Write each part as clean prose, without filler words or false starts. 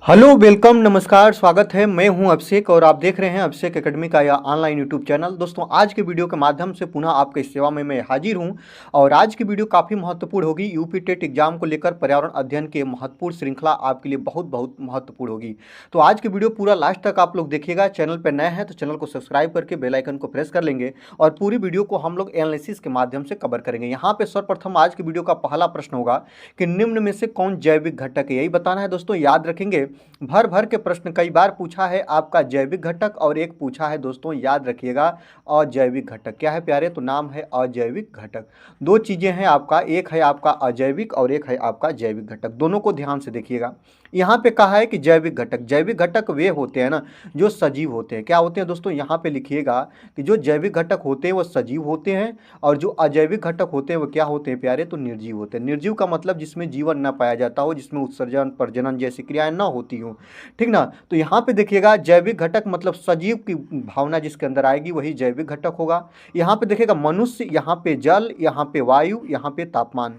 Hello welcome नमस्कार स्वागत है। मैं हूं अभिषेक और आप देख रहे हैं अभिषेक एकेडमी का यह ऑनलाइन यूट्यूब चैनल। दोस्तों आज के वीडियो के माध्यम से पुनः आपके सेवा में मैं हाजिर हूं और आज की वीडियो काफ़ी महत्वपूर्ण होगी। यूपी टेट एग्जाम को लेकर पर्यावरण अध्ययन के महत्वपूर्ण श्रृंखला आपके लिए बहुत बहुत महत्वपूर्ण होगी। तो आज की वीडियो पूरा लास्ट तक आप लोग देखिएगा। चैनल पर नए हैं तो चैनल को सब्सक्राइब करके बेल आइकन को प्रेस कर लेंगे और पूरी वीडियो को हम लोग एनालिसिस के माध्यम से कवर करेंगे। यहाँ पे सर्वप्रथम आज की वीडियो का पहला प्रश्न होगा कि निम्न में से कौन जैविक घटक है, यही बताना है। दोस्तों याद रखेंगे, भर भर के प्रश्न कई बार पूछा है आपका जैविक घटक और एक पूछा है दोस्तों, याद रखिएगा, अजैविक घटक। क्या है प्यारे? तो नाम है अजैविक घटक। दो चीजें हैं आपका, एक है आपका अजैविक और एक है आपका जैविक घटक। दोनों को ध्यान से देखिएगा। यहाँ पे कहा है कि जैविक घटक, जैविक घटक वे होते हैं ना जो सजीव होते हैं। क्या होते हैं दोस्तों? यहाँ पे लिखिएगा कि जो जैविक घटक होते हैं वो सजीव होते हैं और जो अजैविक घटक होते हैं वो क्या होते हैं प्यारे? तो निर्जीव होते हैं। निर्जीव का मतलब जिसमें जीवन न पाया जाता हो, जिसमें उत्सर्जन प्रजनन जैसी क्रियाएं न होती हो, ठीक ना। तो यहाँ पे देखिएगा जैविक घटक मतलब सजीव की भावना जिसके अंदर आएगी वही जैविक घटक होगा। यहाँ पे देखिएगा मनुष्य, यहाँ पे जल, यहाँ पे वायु, यहाँ पे तापमान।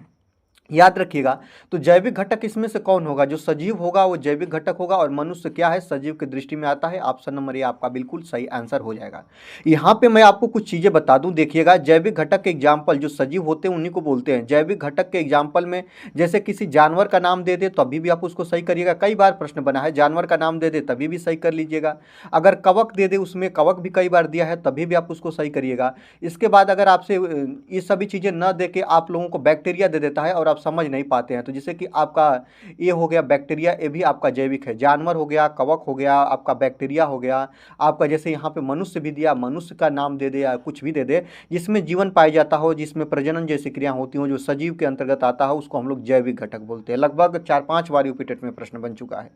याद रखिएगा। तो जैविक घटक इसमें से कौन होगा? जो सजीव होगा वो जैविक घटक होगा और मनुष्य क्या है? सजीव की दृष्टि में आता है। ऑप्शन नंबर ए आपका बिल्कुल सही आंसर हो जाएगा। यहाँ पे मैं आपको कुछ चीजें बता दूं, देखिएगा। जैविक घटक के एग्जाम्पल जो सजीव होते हैं उन्हीं को बोलते हैं जैविक घटक के एग्जाम्पल में। जैसे किसी जानवर का नाम दे दे तो अभी भी आप उसको सही करिएगा। कई बार प्रश्न बना है, जानवर का नाम दे दे तभी भी सही कर लीजिएगा। अगर कवक दे दे, उसमें कवक भी कई बार दिया है, तभी भी आप उसको सही करिएगा। इसके बाद अगर आपसे ये सभी चीजें न दे के आप लोगों को बैक्टीरिया दे देता है और आप समझ नहीं पाते हैं, तो जैसे कि आपका ये हो गया बैक्टीरिया, ये भी आपका जैविक है। जानवर हो गया, कवक हो गया, आपका बैक्टीरिया हो गया आपका। जैसे यहाँ पे मनुष्य भी दिया, मनुष्य का नाम दे दे या कुछ भी दे दे जिसमें जीवन पाया जाता हो, जिसमें प्रजनन जैसी क्रिया होती हो, जो सजीव के अंतर्गत आता है, उसको हम लोग जैविक घटक बोलते हैं। लगभग 4-5 बार यूपी टेट में प्रश्न बन चुका है।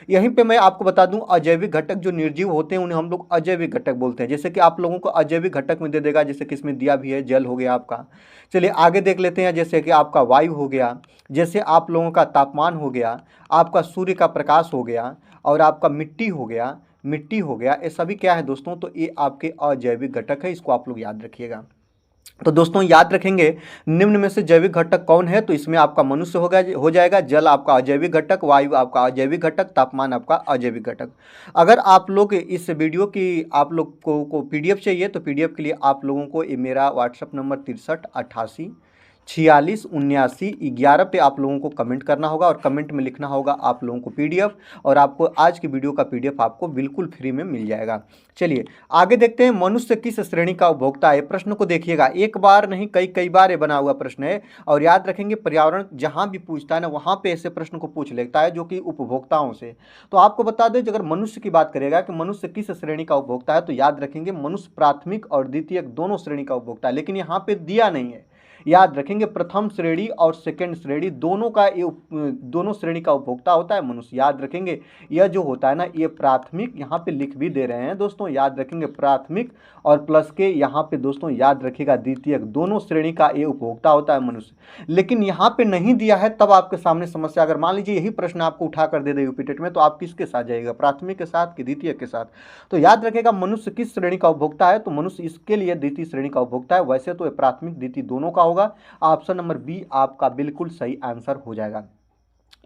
यहीं पे मैं आपको बता दूं, अजैविक घटक जो निर्जीव होते हैं उन्हें हम लोग अजैविक घटक बोलते हैं। जैसे कि आप लोगों को अजैविक घटक में दे देगा, जैसे कि इसमें दिया भी है, जल हो गया आपका। चलिए आगे देख लेते हैं। जैसे कि आपका वायु हो गया, जैसे आप लोगों का तापमान हो गया, आपका सूर्य का प्रकाश हो गया और आपका मिट्टी हो गया, मिट्टी हो गया, ये सभी क्या है दोस्तों? तो ये आपके अजैविक घटक है। इसको आप लोग याद रखिएगा। तो दोस्तों याद रखेंगे, निम्न में से जैविक घटक कौन है? तो इसमें आपका मनुष्य होगा, हो जाएगा, जल आपका अजैविक घटक, वायु आपका अजैविक घटक, तापमान आपका अजैविक घटक। अगर आप लोग इस वीडियो की आप लोग को पीडीएफ चाहिए तो पीडीएफ के लिए आप लोगों को ये मेरा व्हाट्सअप नंबर 63 88 46 79 11 पे आप लोगों को कमेंट करना होगा और कमेंट में लिखना होगा आप लोगों को पीडीएफ, और आपको आज की वीडियो का पीडीएफ आपको बिल्कुल फ्री में मिल जाएगा। चलिए आगे देखते हैं, मनुष्य किस श्रेणी का उपभोक्ता है। प्रश्न को देखिएगा, एक बार नहीं कई कई बार ये बना हुआ प्रश्न है और याद रखेंगे पर्यावरण जहां भी पूछता है ना वहां पे ऐसे प्रश्न को पूछ लेता है जो कि उपभोक्ताओं से। तो आपको बता दें, अगर मनुष्य की बात करेगा कि मनुष्य किस श्रेणी का उपभोक्ता है, तो याद रखेंगे मनुष्य प्राथमिक और द्वितीयक दोनों श्रेणी का उपभोक्ता है, लेकिन यहाँ पे दिया नहीं है। याद रखेंगे प्रथम श्रेणी और सेकंड श्रेणी दोनों का दोनों श्रेणी का उपभोक्ता होता है मनुष्य। याद रखेंगे यह जो होता है ना, ये प्राथमिक, यहाँ पे लिख भी दे रहे हैं दोस्तों, याद रखेंगे प्राथमिक और प्लस के यहाँ पे दोस्तों याद रखिएगा द्वितीयक, दोनों श्रेणी का ये उपभोक्ता होता है मनुष्य। लेकिन यहाँ पे नहीं दिया है, तब आपके सामने समस्या। अगर मान लीजिए यही प्रश्न आपको उठा कर दे दे यूपी टेट में, तो आप किसके साथ जाइएगा, प्राथमिक के साथ कि द्वितीयक के साथ? तो याद रखेगा मनुष्य किस श्रेणी का उपभोक्ता है, तो मनुष्य इसके लिए द्वितीय श्रेणी का उपभोक्ता है। वैसे तो ये प्राथमिक द्वितीय दोनों का होगा। ऑप्शन नंबर बी आपका बिल्कुल सही आंसर हो जाएगा।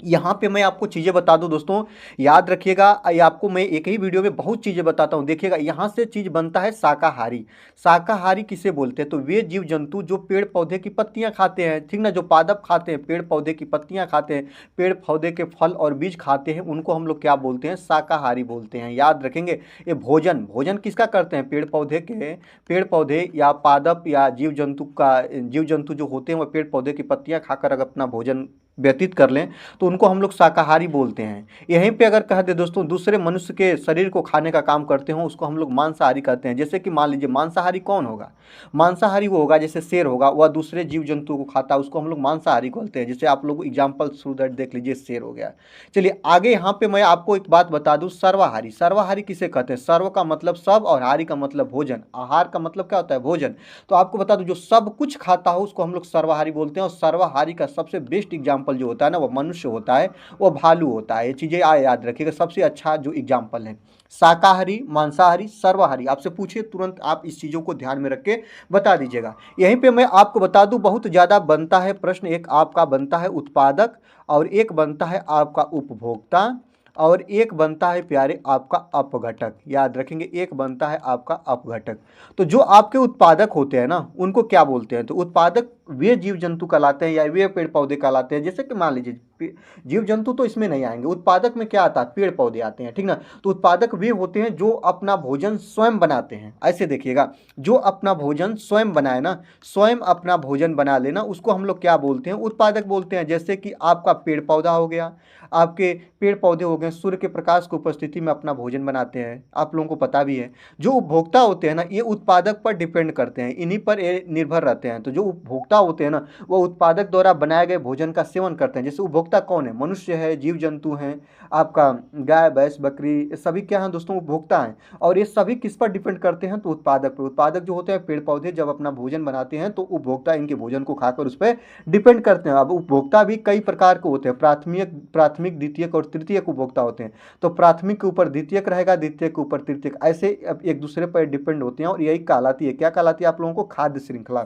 यहाँ पे मैं आपको चीज़ें बता दूं दोस्तों, याद रखिएगा, ये आपको मैं एक ही वीडियो में बहुत चीज़ें बताता हूँ। देखिएगा यहाँ से चीज़ बनता है शाकाहारी। शाकाहारी किसे बोलते हैं? तो वे जीव जंतु जो पेड़ पौधे की पत्तियाँ खाते हैं, ठीक ना, जो पादप खाते हैं, पेड़ पौधे की पत्तियाँ खाते हैं, पेड़ पौधे के फल और बीज खाते हैं, उनको हम लोग क्या बोलते हैं? शाकाहारी बोलते हैं। याद रखेंगे, ये भोजन, भोजन किसका करते हैं? पेड़ पौधे के, पेड़ पौधे या पादप या जीव जंतु का, जीव जंतु जो होते हैं वो पेड़ पौधे की पत्तियाँ खाकर अगर अपना भोजन व्यतीत कर लें तो उनको हम लोग शाकाहारी बोलते हैं। यहीं पे अगर कह दे दोस्तों दूसरे मनुष्य के शरीर को खाने का काम करते हो उसको हम लोग मांसाहारी कहते हैं। जैसे कि मान लीजिए मांसाहारी कौन होगा? मांसाहारी वो होगा जैसे शेर होगा, वह दूसरे जीव जंतु को खाता है, उसको हम लोग मांसाहारी बोलते हैं। जैसे आप लोग एग्जाम्पल थ्रू दैट देख लीजिए, शेर हो गया। चलिए आगे यहाँ पे मैं आपको एक बात बता दूं, सर्वाहारी। सर्वाहारी किसे कहते हैं? सर्व का मतलब सब और हारी का मतलब भोजन। आहार का मतलब क्या होता है? भोजन। तो आपको बता दूं जो सब कुछ खाता हो उसको हम लोग सर्वाहारी बोलते हैं। और सर्वाहारी का सबसे बेस्ट एग्जाम्पल जो होता है ना वो मनुष्य होता है, वो भालू होता है। ये चीजें याद रखिएगा, सबसे अच्छा जो एग्जाम्पल है। शाकाहारी, मांसाहारी, सर्वाहारी, आपसे पूछिए तुरंत आप इस चीजों को ध्यान में रख के बता दीजिएगा। यहीं पे मैं आपको बता दूं बहुत ज्यादा बनता है प्रश्न, एक आपका बनता है उत्पादक और एक बनता है आपका उपभोक्ता और एक बनता है प्यारे आपका अपघटक। याद रखेंगे, एक बनता है आपका अपघटक। तो जो आपके उत्पादक होते हैं ना, उनको क्या बोलते हैं? तो उत्पादक वे जीव जंतु कहलाते हैं या वे पेड़ पौधे कहलाते हैं। जैसे कि मान लीजिए जीव जंतु तो इसमें नहीं आएंगे, उत्पादक में क्या आता है? पेड़ पौधे आते हैं, ठीक ना। तो उत्पादक वे होते हैं जो अपना भोजन स्वयं बनाते हैं। ऐसे देखिएगा, जो अपना भोजन स्वयं बनाए ना, स्वयं अपना भोजन बना लेना, उसको हम लोग क्या बोलते हैं? उत्पादक बोलते हैं। जैसे कि आपका पेड़ पौधा हो गया, आपके पेड़ पौधे हो गए, सूर्य के प्रकाश की उपस्थिति में अपना भोजन बनाते हैं, आप लोगों को पता भी है। जो उपभोक्ता होते हैं ना, ये उत्पादक पर डिपेंड करते हैं, इन्हीं पर ये निर्भर रहते हैं। तो जो उपभोक्ता होते हैं ना, वो उत्पादक द्वारा बनाए गए भोजन का सेवन करते हैं। जैसे उपभोक्ता कौन है? मनुष्य है, जीव जंतु हैं, आपका गाय भैंस बकरी, ये सभी क्या हैं दोस्तों? उपभोक्ता हैं। और ये सभी किस पर डिपेंड करते हैं? तो उत्पादक पर। उत्पादक जो होते हैं पेड़ पौधे, जब अपना भोजन बनाते हैं तो उपभोक्ता इनके भोजन को खाकर उस पर डिपेंड करते हैं। अब उपभोक्ता भी कई प्रकार के होते हैं, प्राथमिक द्वितीयक और तृतीयक उपभोक्ता होते हैं। तो प्राथमिक के ऊपर द्वितीयक रहेगा, द्वितीयक के ऊपर तृतीयक, ऐसे एक दूसरे पर डिपेंड होते हैं। और यही कहलाती है, क्या कहलाती है आप लोगों को? खाद्य श्रृंखला।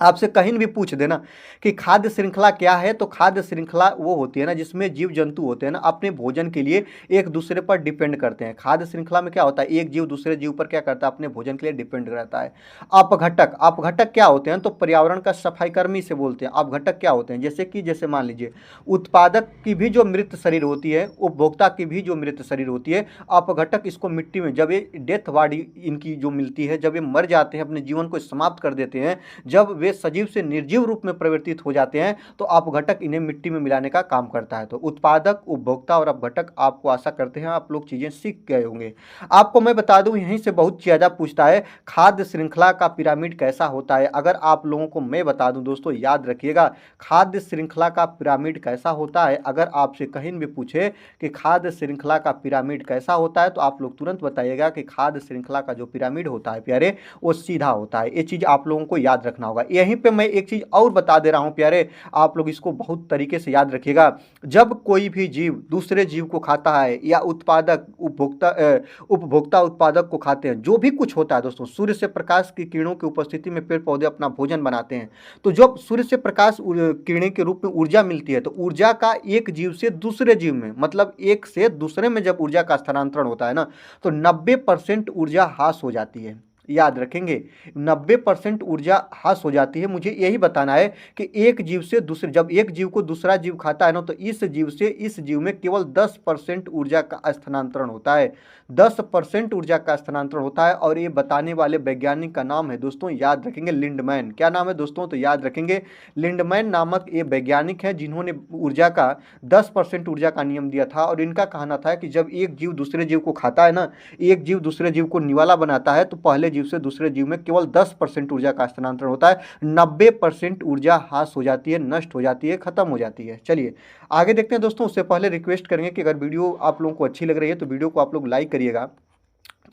आपसे कहीं भी पूछ देना कि खाद्य श्रृंखला क्या है, तो खाद्य श्रृंखला वो होती है ना जिसमें जीव जंतु होते हैं ना, अपने भोजन के लिए एक दूसरे पर डिपेंड करते हैं। खाद्य श्रृंखला में क्या होता है? एक जीव दूसरे जीव पर क्या करता है? अपने भोजन के लिए डिपेंड रहता है। अपघटक, अपघटक क्या होते हैं? तो पर्यावरण का सफाई कर्मी से बोलते हैं। अपघटक क्या होते हैं? जैसे मान लीजिए उत्पादक की भी जो मृत शरीर होती है, उपभोक्ता की भी जो मृत शरीर होती है, अपघटक इसको मिट्टी में, जब ये डेथ बॉडी इनकी जो मिलती है, जब ये मर जाते हैं, अपने जीवन को समाप्त कर देते हैं, जब वे सजीव से निर्जीव रूप में परिवर्तित हो जाते हैं, तो अपघटक इन्हें मिट्टी में मिलाने का काम करता है। तो उत्पादक, उपभोक्ता और अपघटक, आपको आशा करते हैं आप लोग चीजें सीख गए होंगे। आपको मैं बता दूं, यहीं से बहुत ज्यादा पूछता है, खाद्य श्रृंखला का पिरामिड कैसा होता है? अगर आप लोगों को मैं बता दूं दोस्तों, याद रखिएगा, खाद्य श्रृंखला का पिरामिड कैसा होता है। अगर आपसे कहीं भी पूछे कि खाद्य श्रृंखला का पिरामिड कैसा होता है, तो आप लोग तुरंत बताइएगा कि खाद्य श्रृंखला का जो पिरामिड होता है प्यारे, वो सीधा होता है। ये चीज आप लोगों को याद रखना होगा। यहीं पे मैं एक चीज और बता दे रहा हूं प्यारे, आप लोग इसको बहुत तरीके से याद रखिएगा। जब कोई भी जीव दूसरे जीव को खाता है, या उत्पादक उपभोक्ता उत्पादक को खाते हैं, जो भी कुछ होता है दोस्तों, सूर्य से प्रकाश की किरणों की उपस्थिति में पेड़ पौधे अपना भोजन बनाते हैं। तो जब सूर्य से प्रकाश किरणें के रूप में ऊर्जा मिलती है, तो ऊर्जा का एक जीव से दूसरे जीव में, मतलब एक से दूसरे में जब ऊर्जा का स्थानांतरण होता है ना, तो 90% ऊर्जा हास हो जाती है। याद रखेंगे, 90% ऊर्जा हास हो जाती है। मुझे यही बताना है कि एक जीव से दूसरे, जब एक जीव को दूसरा जीव खाता है ना, तो इस जीव से इस जीव में केवल 10% ऊर्जा का स्थानांतरण होता है। 10% ऊर्जा का स्थानांतरण होता है। और ये बताने वाले वैज्ञानिक का नाम है दोस्तों, याद रखेंगे, लिंडमैन। क्या नाम है दोस्तों? तो याद रखेंगे, लिंडमैन नामक ये वैज्ञानिक है जिन्होंने ऊर्जा का 10% ऊर्जा का नियम दिया था। और इनका कहना था कि जब एक जीव दूसरे जीव को खाता है ना, एक जीव दूसरे जीव को निवाला बनाता है, तो पहले जीव से दूसरे जीव में केवल 10% ऊर्जा का स्थानांतरण होता है, 90% ऊर्जा हास हो जाती है, नष्ट हो जाती है, खत्म हो जाती है। चलिए आगे देखते हैं दोस्तों। उससे पहले रिक्वेस्ट करेंगे कि अगर वीडियो आप लोगों को अच्छी लग रही है तो वीडियो को आप लोग लाइक करिएगा।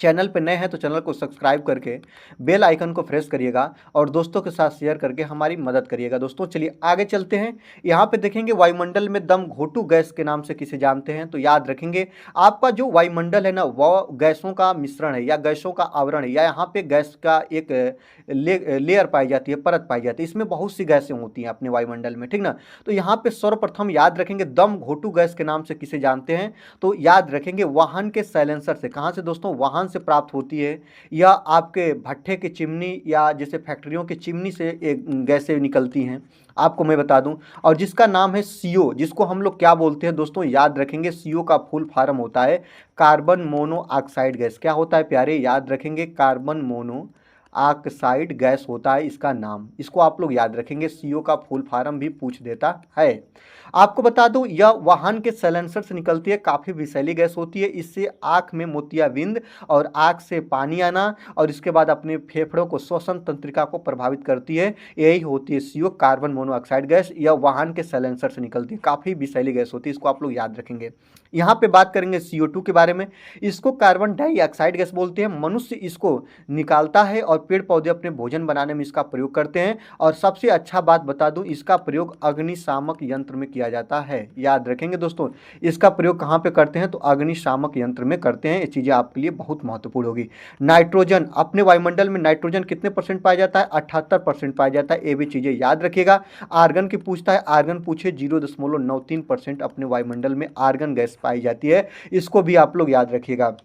चैनल पर नए हैं तो चैनल को सब्सक्राइब करके बेल आइकन को प्रेस करिएगा, और दोस्तों के साथ शेयर करके हमारी मदद करिएगा। दोस्तों चलिए आगे चलते हैं। यहाँ पे देखेंगे, वायुमंडल में दम घोटू गैस के नाम से किसे जानते हैं? तो याद रखेंगे, आपका जो वायुमंडल है ना, वह गैसों का मिश्रण है या गैसों का आवरण है, या यहाँ पे गैस का एक लेयर पाई जाती है, परत पाई जाती है। इसमें बहुत सी गैसें होती हैं अपने वायुमंडल में, ठीक ना। तो यहाँ पे सर्वप्रथम याद रखेंगे, दम घोटू गैस के नाम से किसे जानते हैं? तो याद रखेंगे, वाहन के साइलेंसर से। कहाँ से दोस्तों? वाहन से प्राप्त होती है, या आपके भट्ठे की चिमनी, या जैसे फैक्ट्रियों की चिमनी से एक गैसें निकलती हैं, आपको मैं बता दूं। और जिसका नाम है सीओ, जिसको हम लोग क्या बोलते हैं दोस्तों? याद रखेंगे, सीओ का फुल फॉर्म होता है कार्बन मोनोऑक्साइड गैस। क्या होता है प्यारे? याद रखेंगे, कार्बन मोनो ऑक्साइड गैस होता है इसका नाम। इसको आप लोग याद रखेंगे, सीओ का फुल फॉर्म भी पूछ देता है। आपको बता दूं, यह वाहन के साइलेंसर से निकलती है, काफ़ी विषैली गैस होती है। इससे आँख में मोतियाबिंद और आँख से पानी आना, और इसके बाद अपने फेफड़ों को, श्वसन तंत्रिका को प्रभावित करती है। यही होती है सीओ, कार्बन मोनोऑक्साइड गैस। यह वाहन के साइलेंसर से निकलती है, काफ़ी विषैली गैस होती है, इसको आप लोग याद रखेंगे। यहाँ पे बात करेंगे CO2 के बारे में। इसको कार्बन डाइऑक्साइड गैस बोलते हैं। मनुष्य इसको निकालता है, और पेड़ पौधे अपने भोजन बनाने में इसका प्रयोग करते हैं। और सबसे अच्छा बात बता दूं, इसका प्रयोग अग्निशामक यंत्र में किया जाता है। याद रखेंगे दोस्तों, इसका प्रयोग कहाँ पे करते हैं? तो अग्निशामक यंत्र में करते हैं। ये चीज़ें आपके लिए बहुत महत्वपूर्ण होगी। नाइट्रोजन, अपने वायुमंडल में नाइट्रोजन कितने % पाया जाता है? 78% पाया जाता है। ये भी चीज़ें याद रखिएगा। आर्गन की पूछता है, आर्गन पूछे 0.93% अपने वायुमंडल में आर्गन गैस पाई जाती है, इसको भी आप लोग याद रखिएगा।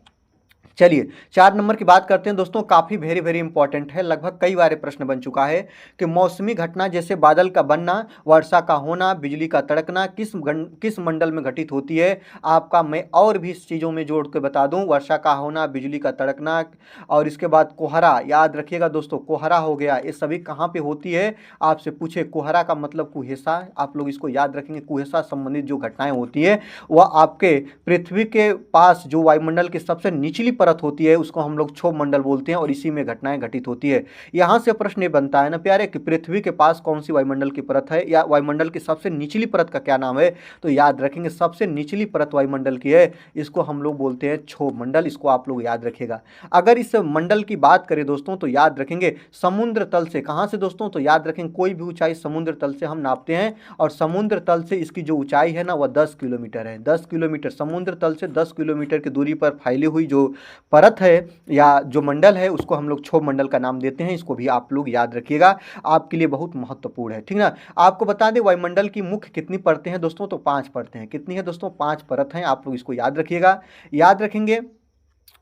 चलिए 4 नंबर की बात करते हैं दोस्तों, काफ़ी वेरी वेरी इंपॉर्टेंट है, लगभग कई बार प्रश्न बन चुका है कि मौसमी घटना जैसे बादल का बनना, वर्षा का होना, बिजली का तड़कना किस मंडल में घटित होती है। आपका मैं और भी इस चीज़ों में जोड़ के बता दूं, वर्षा का होना, बिजली का तड़कना और इसके बाद कोहरा, याद रखिएगा दोस्तों, कोहरा हो गया, ये सभी कहाँ पे होती है। आपसे पूछे कोहरा का मतलब कुहेसा, आप लोग इसको याद रखेंगे, कुहेसा संबंधित जो घटनाएं होती है वह आपके पृथ्वी के पास जो वायुमंडल की सबसे निचली परत होती है उसको हम लोग क्षोभ मंडल बोलते हैं और इसी में घटनाएं घटित होती है। यहां से प्रश्न ये बनता है ना प्यारे कि पृथ्वी के पास कौन सी वायुमंडल की परत है या वायुमंडल की सबसे निचली परत का क्या नाम है, तो याद रखेंगे सबसे निचली परत वायुमंडल की है, इसको हम लोग बोलते हैं क्षोभ मंडल, इसको आप लोग याद रखिएगा। अगर इस मंडल की बात करें दोस्तों तो याद रखेंगे समुद्र तल से, कहां से दोस्तों, तो याद रखेंगे कोई भी ऊंचाई समुद्र तल से हम नापते हैं और समुद्र तल से इसकी जो ऊंचाई है ना वह 10 किलोमीटर है। 10 किलोमीटर समुद्र तल से 10 किलोमीटर की दूरी पर फैली हुई जो परत है या जो मंडल है उसको हम लोग क्षोभ मंडल का नाम देते हैं, इसको भी आप लोग याद रखिएगा, आपके लिए बहुत महत्वपूर्ण है, ठीक ना। आपको बता दें वायुमंडल की मुख्य कितनी परतें हैं दोस्तों, तो 5 परतें हैं। कितनी है दोस्तों, 5 परत हैं, आप लोग इसको याद रखिएगा। याद रखेंगे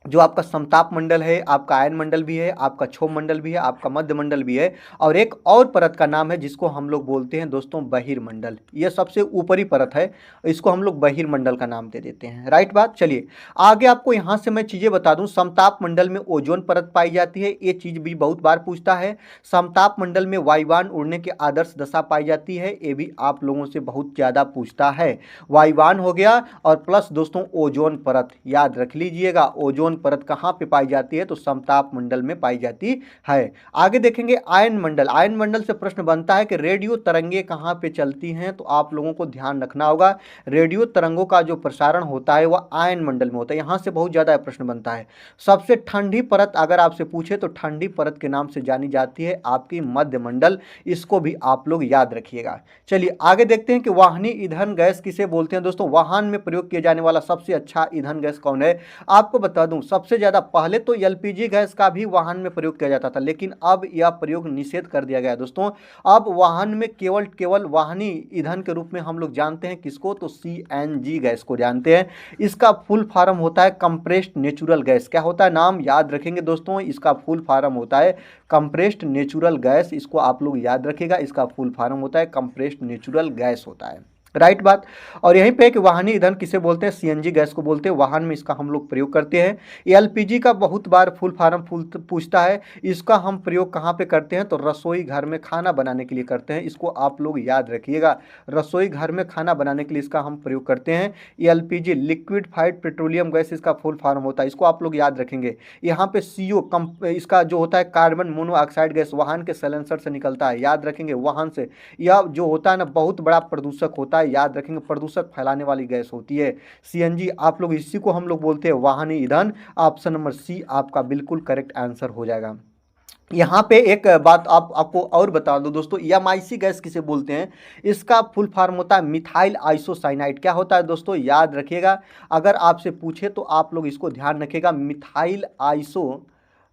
जो आपका समताप मंडल है, आपका आयन मंडल भी है, आपका क्षोभ मंडल भी है, आपका मध्य मंडल भी है और एक और परत का नाम है जिसको हम लोग बोलते हैं दोस्तों बहिर्मंडल, यह सबसे ऊपरी परत है, इसको हम लोग बहिर्मंडल का नाम दे देते हैं, राइट बात। चलिए आगे आपको यहां से मैं चीजें बता दूं, समताप मंडल में ओजोन परत पाई जाती है, ये चीज भी बहुत बार पूछता है। समताप मंडल में वायुयान उड़ने की आदर्श दशा पाई जाती है, ये भी आप लोगों से बहुत ज्यादा पूछता है। वायुयान हो गया और प्लस दोस्तों ओजोन परत, याद रख लीजिएगा, ओजोन परत कहां पे पाई जाती है, तो समताप मंडल में पाई जाती है। आगे देखेंगे आयन मंडल, आयन मंडल से प्रश्न बनता है कि रेडियो तरंगे कहां पे चलती हैं, तो आप लोगों को ध्यान रखना होगा रेडियो तरंगों का जो प्रसारण होता है वह आयन मंडल में होता है, यहां से बहुत ज्यादा प्रश्न बनता है। सबसे ठंडी परत अगर आपसे पूछे तो ठंडी परत के नाम से जानी जाती है आपकी मध्य मंडल, इसको भी आप लोग याद रखिएगा। चलिए आगे देखते हैं कि वाहनी ईंधन गैस किसे बोलते हैं दोस्तों, वाहन में प्रयोग किया जाने वाला सबसे अच्छा ईंधन गैस कौन है। आपको बता दूं सबसे ज्यादा पहले तो एलपीजी गैस का भी वाहन में प्रयोग किया जाता था, लेकिन अब यह प्रयोग निषेध कर दिया गया दोस्तों। अब वाहन में केवल वाहनी ईंधन के रूप में हम लोग जानते हैं किसको, तो सीएनजी गैस को जानते हैं। इसका फुल फॉर्म होता है कंप्रेस्ड नेचुरल गैस, क्या होता है नाम याद रखेंगे दोस्तों, इसका फुल फॉर्म होता है कंप्रेस्ड नेचुरल गैस, इसको आप लोग याद रखिएगा, इसका फुल फॉर्म होता है कंप्रेस्ड नेचुरल गैस होता है, राइट बात। और यहीं पे कि वाहनी ईंधन किसे बोलते हैं, सीएनजी गैस को बोलते हैं, वाहन में इसका हम लोग प्रयोग करते हैं। एलपीजी का बहुत बार फुल फॉर्म पूछता है, इसका हम प्रयोग कहाँ पे करते हैं, तो रसोई घर में खाना बनाने के लिए करते हैं, इसको आप लोग याद रखिएगा, रसोई घर में खाना बनाने के लिए इसका हम प्रयोग करते हैं। एलपीजी लिक्विफाइड पेट्रोलियम गैस इसका फुल फॉर्म होता है, इसको आप लोग याद रखेंगे। यहाँ पे सीओ इसका जो होता है कार्बन मोनोऑक्साइड गैस वाहन के साइलेंसर से निकलता है, याद रखेंगे वाहन से, यह जो होता है ना बहुत बड़ा प्रदूषक होता है, याद रखेंगे प्रदूषक फैलाने वाली गैस होती है सीएनजी, आप लोग इसी को हम लोग बोलते हैं वाहनी ईंधन। ऑप्शन नंबर सी आपका बिल्कुल करेक्ट आंसर हो जाएगा। यहाँ पे एक बात आपको और बता दो दोस्तों, एमआईसी गैस किसे बोलते हैं, इसका फुल फॉर्म होता है मिथाइल आइसोसाइनाइड, क्या होता है दोस्तों याद रखिएगा, अगर आपसे पूछे तो आप लोग इसको ध्यान रखिएगा,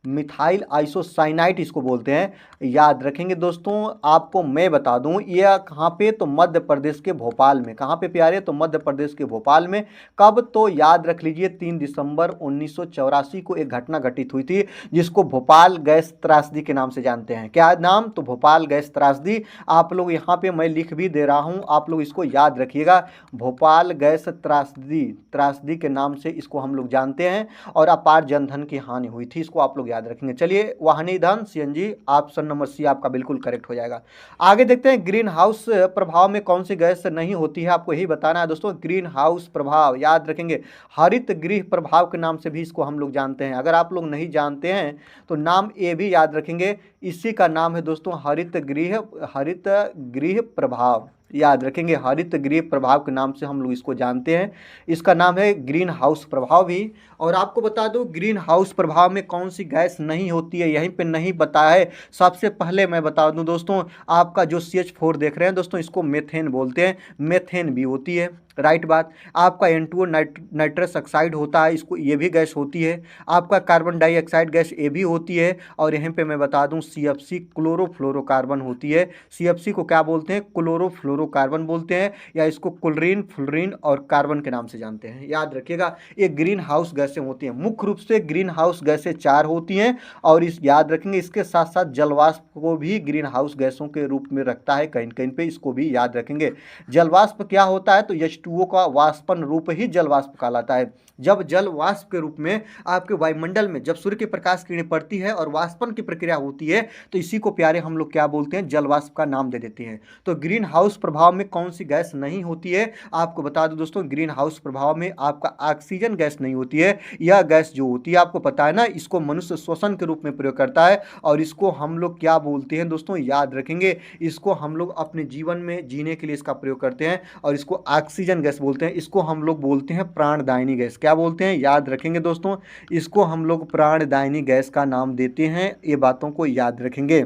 मिथाइल आइसोसाइनाइड इसको बोलते हैं, याद रखेंगे दोस्तों। आपको मैं बता दूं यह कहाँ पे, तो मध्य प्रदेश के भोपाल में, कहाँ पे प्यारे, तो मध्य प्रदेश के भोपाल में। कब, तो याद रख लीजिए 3 दिसंबर 1984 को एक घटना घटित हुई थी जिसको भोपाल गैस त्रासदी के नाम से जानते हैं, क्या नाम, तो भोपाल गैस त्रासदी। आप लोग यहाँ पे मैं लिख भी दे रहा हूँ, आप लोग इसको याद रखिएगा, भोपाल गैस त्रासदी के नाम से इसको हम लोग जानते हैं और अपार जनधन की हानि हुई थी, इसको आप लोग याद रखेंगे। चलिए वाहनी ईंधन सीएनजी, ऑप्शन नंबर सी आपका बिल्कुल करेक्ट हो जाएगा। आगे देखते हैं ग्रीन हाउस प्रभाव में कौन सी गैस नहीं होती है, आपको यही बताना है दोस्तों। ग्रीन हाउस प्रभाव याद रखेंगे, हरित गृह प्रभाव के नाम से भी इसको हम लोग जानते हैं, अगर आप लोग नहीं जानते हैं तो नाम ये भी याद रखेंगे, इसी का नाम है दोस्तों हरित गृह प्रभाव, याद रखेंगे हरित गृह प्रभाव के नाम से हम लोग इसको जानते हैं, इसका नाम है ग्रीन हाउस प्रभाव भी। और आपको बता दूं ग्रीन हाउस प्रभाव में कौन सी गैस नहीं होती है, यहीं पे नहीं बताया है, सबसे पहले मैं बता दूं दोस्तों, आपका जो CH4 देख रहे हैं दोस्तों इसको मेथेन बोलते हैं, मेथेन भी होती है, राइट बात। आपका N2O नाइट्रस ऑक्साइड होता है, इसको ये भी गैस होती है। आपका कार्बन डाइऑक्साइड गैस ये भी होती है। और यहाँ पे मैं बता दूं CFC क्लोरोफ्लोरोकार्बन होती है। CFC को क्या बोलते हैं? क्लोरोफ्लोरोकार्बन बोलते हैं, या इसको क्लोरीन, फ्लोरीन और कार्बन के नाम से जानते हैं। याद रखिएगा, ये ग्रीन हाउस गैसें होती हैं। मुख्य रूप से ग्रीन हाउस गैसें 4 होती हैं, और इस याद रखेंगे इसके साथ साथ जलवाष्प को भी ग्रीन हाउस गैसों के रूप में रखता है कहीं कहीं पे, इसको भी याद रखेंगे। जलवाष्प क्या होता है? तो H2O का वाष्पन रूप ही जलवाष्प कहलाता है। जब जल वाष्प के रूप में आपके वायुमंडल में जब सूर्य के प्रकाश किरणें पड़ती है और वाष्पन की प्रक्रिया होती है, तो इसी को प्यारे हम लोग क्या बोलते हैं? जल वाष्प का नाम दे देते हैं। तो ग्रीन हाउस प्रभाव में कौन सी गैस नहीं होती है? आपको बता दूं दोस्तों, ग्रीन हाउस प्रभाव में आपका ऑक्सीजन गैस नहीं होती है। यह गैस जो होती है, आपको पता है ना, इसको मनुष्य श्वसन के रूप में प्रयोग करता है, और इसको हम लोग क्या बोलते हैं दोस्तों? याद रखेंगे, इसको हम लोग अपने जीवन में जीने के लिए इसका प्रयोग करते हैं, और इसको ऑक्सीजन गैस बोलते हैं। इसको हम लोग बोलते हैं प्राणदायिनी गैस। क्या बोलते हैं? याद रखेंगे दोस्तों, इसको हम लोग प्राणदायिनी गैस का नाम देते हैं। ये बातों को याद रखेंगे।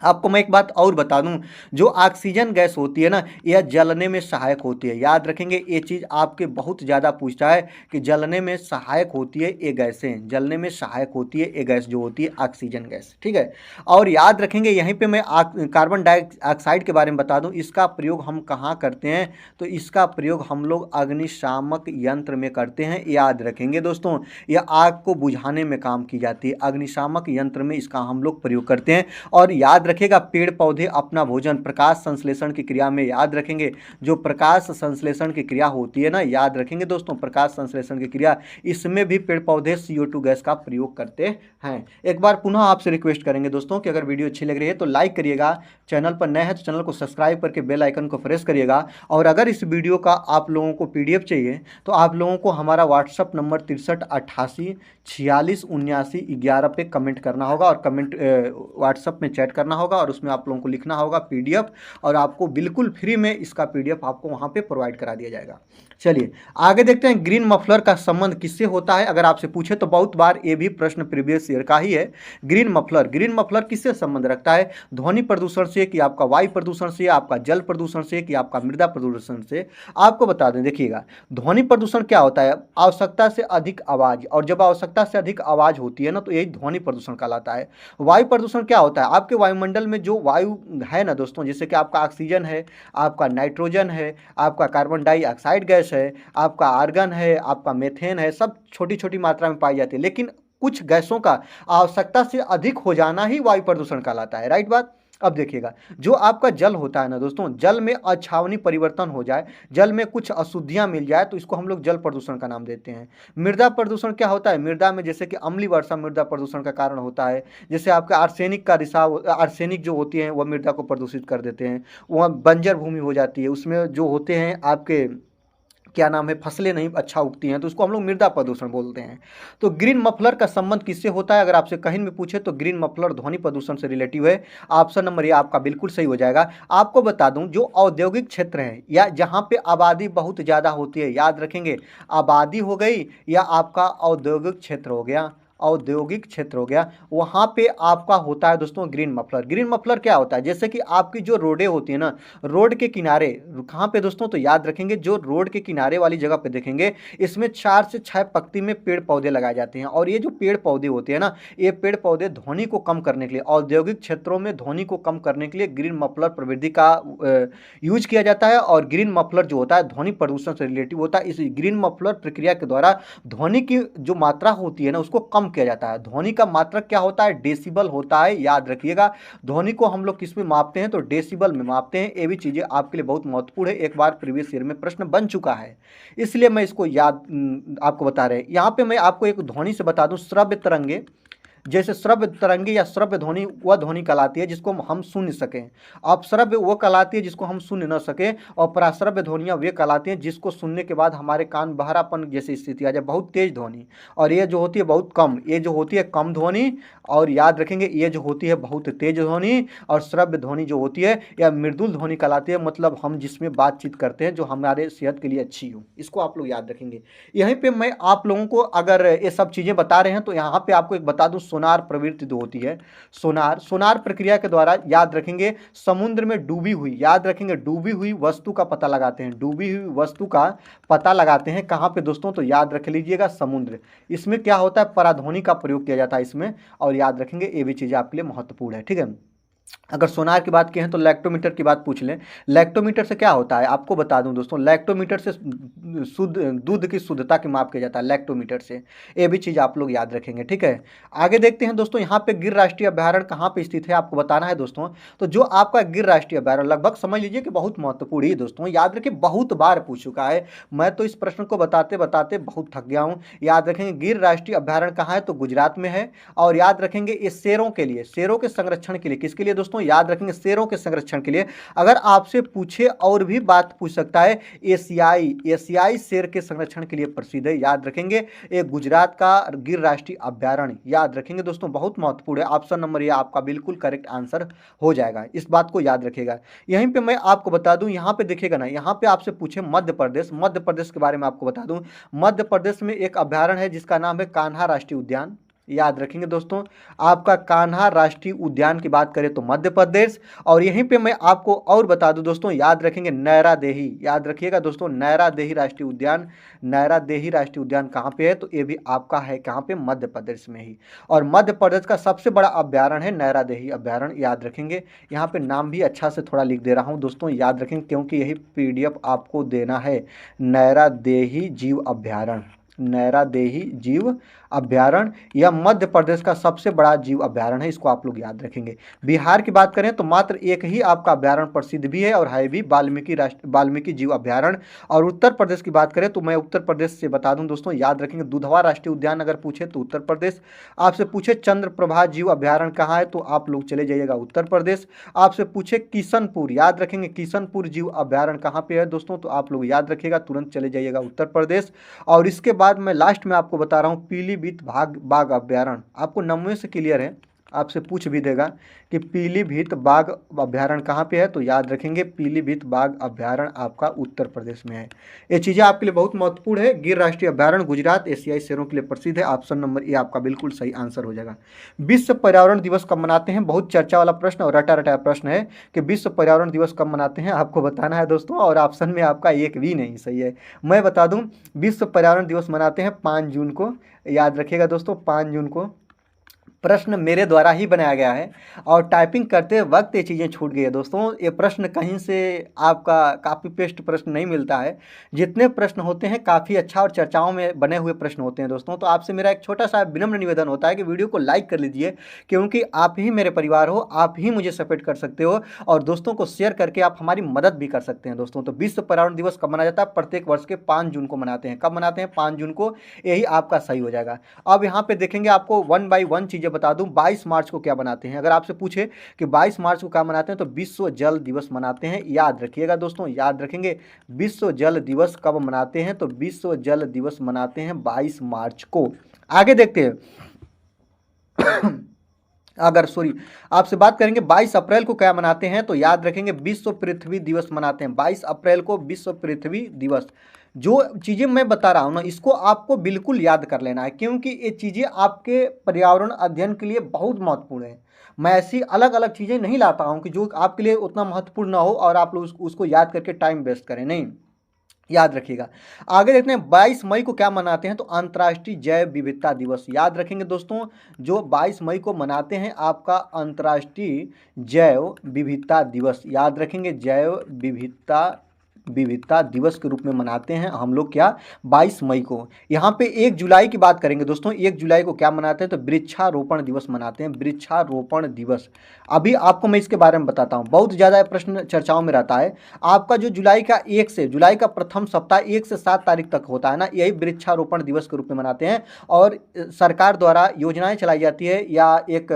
आपको मैं एक बात और बता दूं, जो ऑक्सीजन गैस होती है ना, यह जलने में सहायक होती है। याद रखेंगे, ये चीज़ आपके बहुत ज़्यादा पूछता है कि जलने में सहायक होती है ये गैसें, जलने में सहायक होती है ये गैस जो होती है ऑक्सीजन गैस, ठीक है। और याद रखेंगे, यहीं पे मैं कार्बन डाइऑक्साइड के बारे में बता दूं, इसका प्रयोग हम कहाँ करते हैं? तो इसका प्रयोग हम लोग अग्निशामक यंत्र में करते हैं। याद रखेंगे दोस्तों, यह आग को बुझाने में काम की जाती है, अग्निशामक यंत्र में इसका हम लोग प्रयोग करते हैं। और याद रखेगा, पेड़ पौधे अपना भोजन प्रकाश संश्लेषण की क्रिया में, याद रखेंगे, जो प्रकाश संश्लेषण की क्रिया होती है ना, याद रखेंगे दोस्तों, प्रकाश संश्लेषण की क्रिया, इसमें भी पेड़ पौधे CO2 गैस का प्रयोग करते हैं। एक बार पुनः आपसे रिक्वेस्ट करेंगे दोस्तों कि अगर वीडियो अच्छी लग रही है तो लाइक करिएगा, चैनल पर नए हैं तो चैनल को सब्सक्राइब करके बेल आइकन को प्रेस करिएगा। और अगर इस वीडियो का आप लोगों को PDF चाहिए तो आप लोगों को हमारा व्हाट्सअप नंबर 6388467911 पे कमेंट करना होगा, और कमेंट व्हाट्सअप में चैट करना होगा, और उसमें आप लोगों को लिखना होगा PDF, और आपको बिल्कुल फ्री में इसका PDF आपको वहाँ पे प्रोवाइड करा दिया जाएगा। चलिए आगे देखते हैं, ग्रीन मफलर का संबंध किससे होता है? अगर आपसे पूछे तो बहुत बार ये भी प्रश्न प्रीवियस ईयर का ही है। ग्रीन मफलर किससे संबंध रखता है? ध्वनि प्रदूषण से, कि आपका वायु प्रदूषण से, आपका जल प्रदूषण से, कि आपका मृदा प्रदूषण से? आपको बता दें, देखिएगा, ध्वनि प्रदूषण क्या होता है? आवश्यकता से अधिक आवाज़, और जब आवश्यकता से अधिक आवाज़ होती है ना, तो यही ध्वनि प्रदूषण कहलाता है। वायु प्रदूषण क्या होता है? आपके वायुमंडल में जो वायु है ना दोस्तों, जैसे कि आपका ऑक्सीजन है, आपका नाइट्रोजन है, आपका कार्बन डाइऑक्साइड गैस है, आपका आर्गन है, आपका मेथेन है, सब छोटी छोटी मात्रा में पाई जाती है, लेकिन कुछ गैसों का आवश्यकता से अधिक हो जाना ही वायु प्रदूषण कहलाता है। राइट बात। अब देखिएगा, जो आपका जल होता है ना दोस्तों, जल में अछावनी परिवर्तन हो जाए, जल में कुछ अशुद्धियां मिल जाए, तो इसको हम लोग जल प्रदूषण का नाम देते हैं। मृदा प्रदूषण क्या होता है? मृदा में जैसे कि अम्लीय वर्षा मृदा प्रदूषण का कारण होता है। जैसे आपका आर्सेनिक का रिसाव, आर्सेनिक जो होती है वह मृदा को प्रदूषित कर देते हैं, वह बंजर भूमि हो जाती है, उसमें जो होते हैं आपके क्या नाम है, फसलें नहीं अच्छा उगती हैं, तो उसको हम लोग मृदा प्रदूषण बोलते हैं। तो ग्रीन मफलर का संबंध किससे होता है? अगर आपसे कहीं में पूछे तो ग्रीन मफलर ध्वनि प्रदूषण से रिलेटिव है। ऑप्शन नंबर ए आपका बिल्कुल सही हो जाएगा। आपको बता दूं, जो औद्योगिक क्षेत्र है या जहां पे आबादी बहुत ज़्यादा होती है, याद रखेंगे, आबादी हो गई या आपका औद्योगिक क्षेत्र हो गया, औद्योगिक क्षेत्र हो गया, वहाँ पे आपका होता है दोस्तों ग्रीन मफलर। ग्रीन मफलर क्या होता है? जैसे कि आपकी जो रोडें होती है ना, रोड के किनारे, कहाँ पे दोस्तों? तो याद रखेंगे, जो रोड के किनारे वाली जगह पे देखेंगे, इसमें 4 से 6 पंक्ति में पेड़ पौधे लगाए जाते हैं। और ये जो पेड़ पौधे होते हैं ना, ये पेड़ पौधे ध्वनि को कम करने के लिए, औद्योगिक क्षेत्रों में ध्वनि को कम करने के लिए ग्रीन मफलर प्रविधि का यूज किया जाता है। और ग्रीन मफलर जो होता है ध्वनि प्रदूषण से रिलेटिव होता है। इस ग्रीन मफलर प्रक्रिया के द्वारा ध्वनि की जो मात्रा होती है ना, उसको कम किया जाता है। ध्वनि का मात्रक क्या होता है? डेसिबल होता है। याद रखिएगा, ध्वनि को हम लोग किस में मापते हैं? तो डेसिबल में मापते हैं। ये भी चीज़ें आपके लिए बहुत महत्वपूर्ण है, एक बार प्रीवियस ईयर में प्रश्न बन चुका है, इसलिए मैं इसको याद आपको बता रहे हैं। यहाँ पे मैं आपको एक ध्वनि से बता दूं, श्रव्य तरंगे, जैसे श्रव्य तरंगे या श्रव्य ध्वनि वह ध्वनि कहलाती है जिसको हम सुन सकें। अपश्रव्य वो कहलाती है जिसको हम सुन न सकें। और पराश्रव्य ध्वनियाँ वे कहलाती हैं जिसको सुनने के बाद हमारे कान बहरापन जैसी स्थिति आ जाए, बहुत तेज ध्वनि। और ये जो होती है बहुत कम, ये जो होती है कम ध्वनि। और याद रखेंगे, ये जो होती है बहुत तेज ध्वनि। और श्रव्य ध्वनि जो होती है या मृदुल ध्वनि कहलाती है, मतलब हम जिसमें बातचीत करते हैं जो हमारे सेहत के लिए अच्छी हो, इसको आप लोग याद रखेंगे। यहीं पर मैं आप लोगों को अगर ये सब चीज़ें बता रहे हैं तो यहाँ पर आपको एक बता दूँ, सोनार प्रवृत्ति जो होती है, सोनार प्रक्रिया के द्वारा याद रखेंगे समुद्र में डूबी हुई, याद रखेंगे डूबी हुई वस्तु का पता लगाते हैं, डूबी हुई वस्तु का पता लगाते हैं कहाँ पे दोस्तों, तो याद रख लीजिएगा समुद्र। इसमें क्या होता है, पराध्वनि का प्रयोग किया जाता है इसमें, और याद रखेंगे ये भी चीज़ें आपके लिए महत्वपूर्ण है। ठीक है, अगर सोनार की बात की है तो लैक्टोमीटर की बात पूछ लें। लैक्टोमीटर से क्या होता है आपको बता दूं दोस्तों, लैक्टोमीटर से शुद्ध दूध की शुद्धता की माप किया जाता है लैक्टोमीटर से, ये भी चीज़ आप लोग याद रखेंगे। ठीक है, आगे देखते हैं दोस्तों, यहाँ पे गिर राष्ट्रीय अभ्यारण्य कहाँ पे स्थित है आपको बताना है दोस्तों। तो जो आपका गिर राष्ट्रीय अभ्यारण्य लगभग समझ लीजिए कि बहुत महत्वपूर्ण ही दोस्तों, याद रखिए बहुत बार पूछ चुका है, मैं तो इस प्रश्न को बताते बताते बहुत थक गया हूँ। याद रखेंगे गिर राष्ट्रीय अभ्यारण्य कहाँ है, तो गुजरात में है। और याद रखेंगे ये शेरों के लिए, शेरों के संरक्षण के लिए, किसके लिए दोस्तों, याद रखेंगे शेरों के संरक्षण के लिए। अगर आपसे पूछे और भी बात पूछ सकता है, एशियाई शेर के संरक्षण के लिए प्रसिद्ध है, याद रखेंगे ये गुजरात का गिर राष्ट्रीय अभ्यारण्य, याद रखेंगे दोस्तों बहुत महत्वपूर्ण है। ऑप्शन नंबर ये आपका बिल्कुल करेक्ट आंसर हो जाएगा, इस बात को याद रखिएगा। यहीं पे मैं आपको बता दूं, यहाँ पे देखिएगा ना, यहाँ पे आपसे पूछे मध्य प्रदेश के बारे में आपको बता दूं, मध्य प्रदेश में एक अभ्यारण्य है जिसका नाम है कान्हा राष्ट्रीय उद्यान, याद रखेंगे दोस्तों। आपका कान्हा राष्ट्रीय उद्यान की बात करें तो मध्य प्रदेश। और यहीं पे मैं आपको और बता दूं दोस्तों, याद रखेंगे नैरा देही, याद रखिएगा दोस्तों नैरा देही राष्ट्रीय उद्यान, नैरा देही राष्ट्रीय उद्यान कहाँ पे है, तो ये भी आपका है कहाँ पे, मध्य प्रदेश में ही। और मध्य प्रदेश का सबसे बड़ा अभ्यारण्य है नैरा देही अभ्यारण्य, याद रखेंगे। यहाँ पे नाम भी अच्छा से थोड़ा लिख दे रहा हूँ दोस्तों, याद रखेंगे क्योंकि यही PDF आपको देना है, नैरा देही जीव अभ्यारण्य, नैरा देही जीव अभ्यारण्य, यह मध्य प्रदेश का सबसे बड़ा जीव अभ्यारण्य है, इसको आप लोग याद रखेंगे। बिहार की बात करें तो मात्र एक ही आपका अभ्यारण्य प्रसिद्ध भी है और है भी, वाल्मीकि जीव अभ्यारण्य। और उत्तर प्रदेश की बात करें तो मैं उत्तर प्रदेश से बता दूं दोस्तों, याद रखेंगे दुधवा राष्ट्रीय उद्यान अगर पूछे तो उत्तर प्रदेश। आपसे पूछे चंद्रप्रभा जीव अभ्यारण्य कहाँ है, तो आप लोग चले जाइएगा उत्तर प्रदेश। आपसे पूछे किशनपुर, याद रखेंगे किशनपुर जीव अभ्यारण्य कहाँ पे है दोस्तों, तो आप लोग याद रखिएगा, तुरंत चले जाइएगा उत्तर प्रदेश। और इसके बाद मैं लास्ट में आपको बता रहा हूँ पीलीभीत बाघ अभ्यारण्य, आपको 90 से क्लियर है, आपसे पूछ भी देगा कि पीलीभीत बाघ अभ्यारण्य कहाँ पे है, तो याद रखेंगे पीलीभीत बाघ अभ्यारण्य आपका उत्तर प्रदेश में है। ये चीज़ें आपके लिए बहुत महत्वपूर्ण है। गिर राष्ट्रीय अभ्यारण्य गुजरात, एशियाई शेरों के लिए प्रसिद्ध है, ऑप्शन नंबर ए आपका बिल्कुल सही आंसर हो जाएगा। विश्व पर्यावरण दिवस कब मनाते हैं, बहुत चर्चा वाला प्रश्न और रटा रटाया प्रश्न है कि विश्व पर्यावरण दिवस कब मनाते हैं, आपको बताना है दोस्तों। और ऑप्शन में आपका एक भी नहीं सही है, मैं बता दूं विश्व पर्यावरण दिवस मनाते हैं 5 जून को, याद रखिएगा दोस्तों 5 जून को। प्रश्न मेरे द्वारा ही बनाया गया है और टाइपिंग करते वक्त ये चीज़ें छूट गई है दोस्तों, ये प्रश्न कहीं से आपका कॉपी पेस्ट प्रश्न नहीं मिलता है, जितने प्रश्न होते हैं काफ़ी अच्छा और चर्चाओं में बने हुए प्रश्न होते हैं दोस्तों। तो आपसे मेरा एक छोटा सा विनम्र निवेदन होता है कि वीडियो को लाइक कर लीजिए, क्योंकि आप ही मेरे परिवार हो, आप ही मुझे सपोर्ट कर सकते हो और दोस्तों को शेयर करके आप हमारी मदद भी कर सकते हैं दोस्तों। तो विश्व पर्यावरण दिवस कब मनाया जाता है, प्रत्येक वर्ष के 5 जून को मनाते हैं। कब मनाते हैं, 5 जून को, यही आपका सही हो जाएगा। अब यहाँ पे देखेंगे आपको 1 बाय 1 चीज़ें बता दूँ। 22 मार्च को क्या मनाते हैं, अगर आपसे पूछे कि 22 मार्च को क्या मनाते हैं, तो विश्व जल दिवस मनाते हैं, याद रखिएगा दोस्तों, याद रखेंगे विश्व जल दिवस कब मनाते हैं, तो विश्व जल दिवस मनाते हैं 22 मार्च को। आगे देखते हैं अगर आपसे बात करेंगे 22 अप्रैल को क्या मनाते हैं, तो याद रखेंगे विश्व पृथ्वी दिवस मनाते हैं 22 अप्रैल को, विश्व पृथ्वी दिवस। जो चीज़ें मैं बता रहा हूँ ना, इसको आपको बिल्कुल याद कर लेना है, क्योंकि ये चीज़ें आपके पर्यावरण अध्ययन के लिए बहुत महत्वपूर्ण है। मैं ऐसी अलग अलग चीज़ें नहीं लाता हूँ कि जो आपके लिए उतना महत्वपूर्ण ना हो और आप लोग उसको याद करके टाइम वेस्ट करें, नहीं, याद रखिएगा। आगे देखते हैं 22 मई को क्या मनाते हैं, तो अंतर्राष्ट्रीय जैव विविधता दिवस, याद रखेंगे दोस्तों, जो 22 मई को मनाते हैं आपका अंतर्राष्ट्रीय जैव विविधता दिवस, याद रखेंगे जैव विविधता दिवस के रूप में मनाते हैं हम लोग क्या, 22 मई को। यहाँ पे 1 जुलाई की बात करेंगे दोस्तों, 1 जुलाई को क्या मनाते हैं, तो वृक्षारोपण दिवस मनाते हैं, वृक्षारोपण दिवस। अभी आपको मैं इसके बारे में बताता हूँ, बहुत ज़्यादा प्रश्न चर्चाओं में रहता है। आपका जो जुलाई का प्रथम सप्ताह 1 से 7 तारीख तक होता है ना, यही वृक्षारोपण दिवस के रूप में मनाते हैं। और सरकार द्वारा योजनाएं चलाई जाती है या एक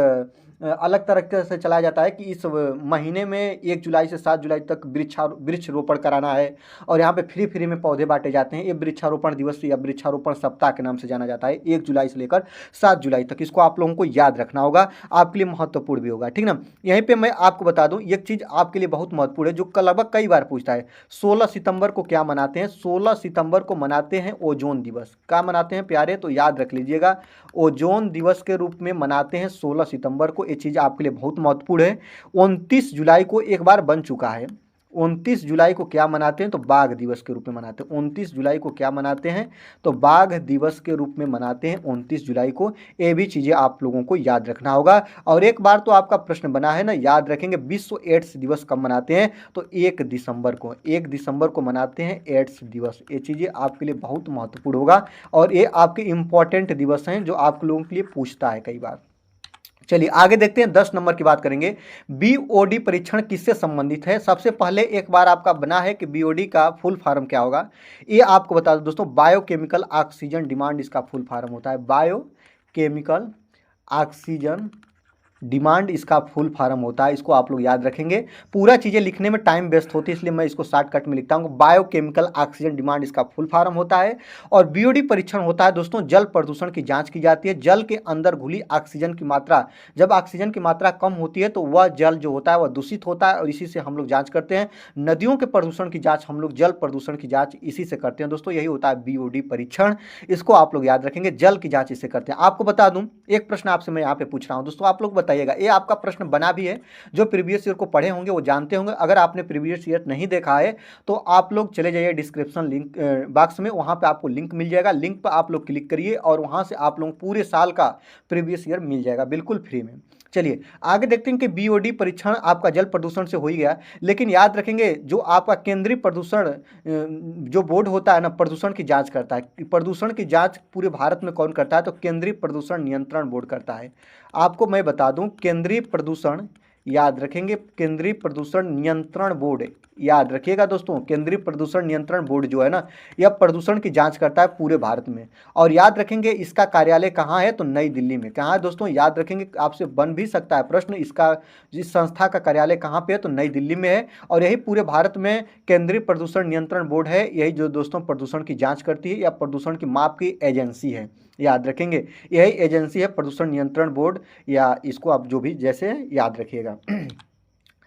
अलग तरीके से चलाया जाता है कि इस महीने में 1 जुलाई से 7 जुलाई तक वृक्षारोपण कराना है और यहाँ पे फ्री में पौधे बांटे जाते हैं। ये वृक्षारोपण दिवस या वृक्षारोपण सप्ताह के नाम से जाना जाता है, 1 जुलाई से लेकर 7 जुलाई तक। इसको आप लोगों को याद रखना होगा, आपके लिए महत्वपूर्ण भी होगा, ठीक ना। यहीं पर मैं आपको बता दूँ एक चीज़ आपके लिए बहुत महत्वपूर्ण है जो लगभग कई बार पूछता है। 16 सितंबर को क्या मनाते हैं? 16 सितंबर को मनाते हैं ओजोन दिवस। क्या मनाते हैं प्यारे? तो याद रख लीजिएगा, ओजोन दिवस के रूप में मनाते हैं 16 सितंबर को। ये चीज़ आपके लिए बहुत महत्वपूर्ण है। 29 जुलाई को एक बार बन चुका है। 29 जुलाई को क्या मनाते हैं? तो बाघ दिवस के रूप में मनाते हैं। 29 जुलाई को क्या मनाते हैं? तो बाघ दिवस के रूप में मनाते हैं 29 जुलाई को। ये भी चीज़ें आप लोगों को याद रखना होगा। और एक बार तो आपका प्रश्न बना है ना, याद रखेंगे विश्व एड्स दिवस कब मनाते हैं? तो 1 दिसंबर को। 1 दिसंबर को मनाते हैं एड्स दिवस। ये चीज़ें आपके लिए बहुत महत्वपूर्ण होगा और ये आपके इम्पॉर्टेंट दिवस हैं जो आप लोगों के लिए पूछता है कई बार। चलिए आगे देखते हैं, 10 नंबर की बात करेंगे। बीओडी परीक्षण किससे संबंधित है? सबसे पहले एक बार आपका बना है कि बीओडी का फुल फॉर्म क्या होगा, ये आपको बता दो दोस्तों। बायोकेमिकल ऑक्सीजन डिमांड इसका फुल फॉर्म होता है। बायोकेमिकल ऑक्सीजन डिमांड इसका फुल फॉर्म होता है। इसको आप लोग याद रखेंगे। पूरा चीज़ें लिखने में टाइम वेस्ट होती है, इसलिए मैं इसको शॉर्टकट में लिखता हूँ। बायोकेमिकल ऑक्सीजन डिमांड इसका फुल फॉर्म होता है। और बीओडी परीक्षण होता है दोस्तों, जल प्रदूषण की जांच की जाती है। जल के अंदर घुली ऑक्सीजन की मात्रा, जब ऑक्सीजन की मात्रा कम होती है तो वह जल जो होता है वह दूषित होता है और इसी से हम लोग जाँच करते हैं। नदियों के प्रदूषण की जाँच हम लोग, जल प्रदूषण की जाँच इसी से करते हैं दोस्तों। यही होता है बीओडी परीक्षण। इसको आप लोग याद रखेंगे, जल की जाँच इससे करते हैं। आपको बता दूँ एक प्रश्न आपसे मैं यहाँ पे पूछ रहा हूँ दोस्तों, आप लोग बताइएगा। ये आपका प्रश्न बना भी है, जो प्रीवियस ईयर को पढ़े होंगे वो जानते होंगे। अगर आपने प्रीवियस ईयर नहीं देखा है तो आप लोग चले जाइए डिस्क्रिप्शन लिंक बॉक्स में, वहाँ पे आपको लिंक मिल जाएगा। लिंक पर आप लोग क्लिक करिए और वहाँ से आप लोग पूरे साल का प्रीवियस ईयर मिल जाएगा बिल्कुल फ्री में। चलिए आगे देखते हैं कि बीओडी परीक्षण आपका जल प्रदूषण से हो ही गया, लेकिन याद रखेंगे जो आपका केंद्रीय प्रदूषण जो बोर्ड होता है ना, प्रदूषण की जांच करता है। प्रदूषण की जांच पूरे भारत में कौन करता है? तो केंद्रीय प्रदूषण नियंत्रण बोर्ड करता है। आपको मैं बता दूं, केंद्रीय प्रदूषण, याद रखेंगे, केंद्रीय प्रदूषण नियंत्रण बोर्ड, याद रखिएगा दोस्तों। केंद्रीय प्रदूषण नियंत्रण बोर्ड जो है ना, यह प्रदूषण की जांच करता है पूरे भारत में। और याद रखेंगे इसका कार्यालय कहाँ है? तो नई दिल्ली में। कहाँ है दोस्तों? याद रखेंगे, आपसे बन भी सकता है प्रश्न, इसका इस संस्था का कार्यालय कहाँ पे है? तो नई दिल्ली में है। और यही पूरे भारत में केंद्रीय प्रदूषण नियंत्रण बोर्ड है। यही जो दोस्तों प्रदूषण की जाँच करती है या प्रदूषण की माप की एजेंसी है, याद रखेंगे। यही एजेंसी है प्रदूषण नियंत्रण बोर्ड, या इसको आप जो भी जैसे याद रखिएगा।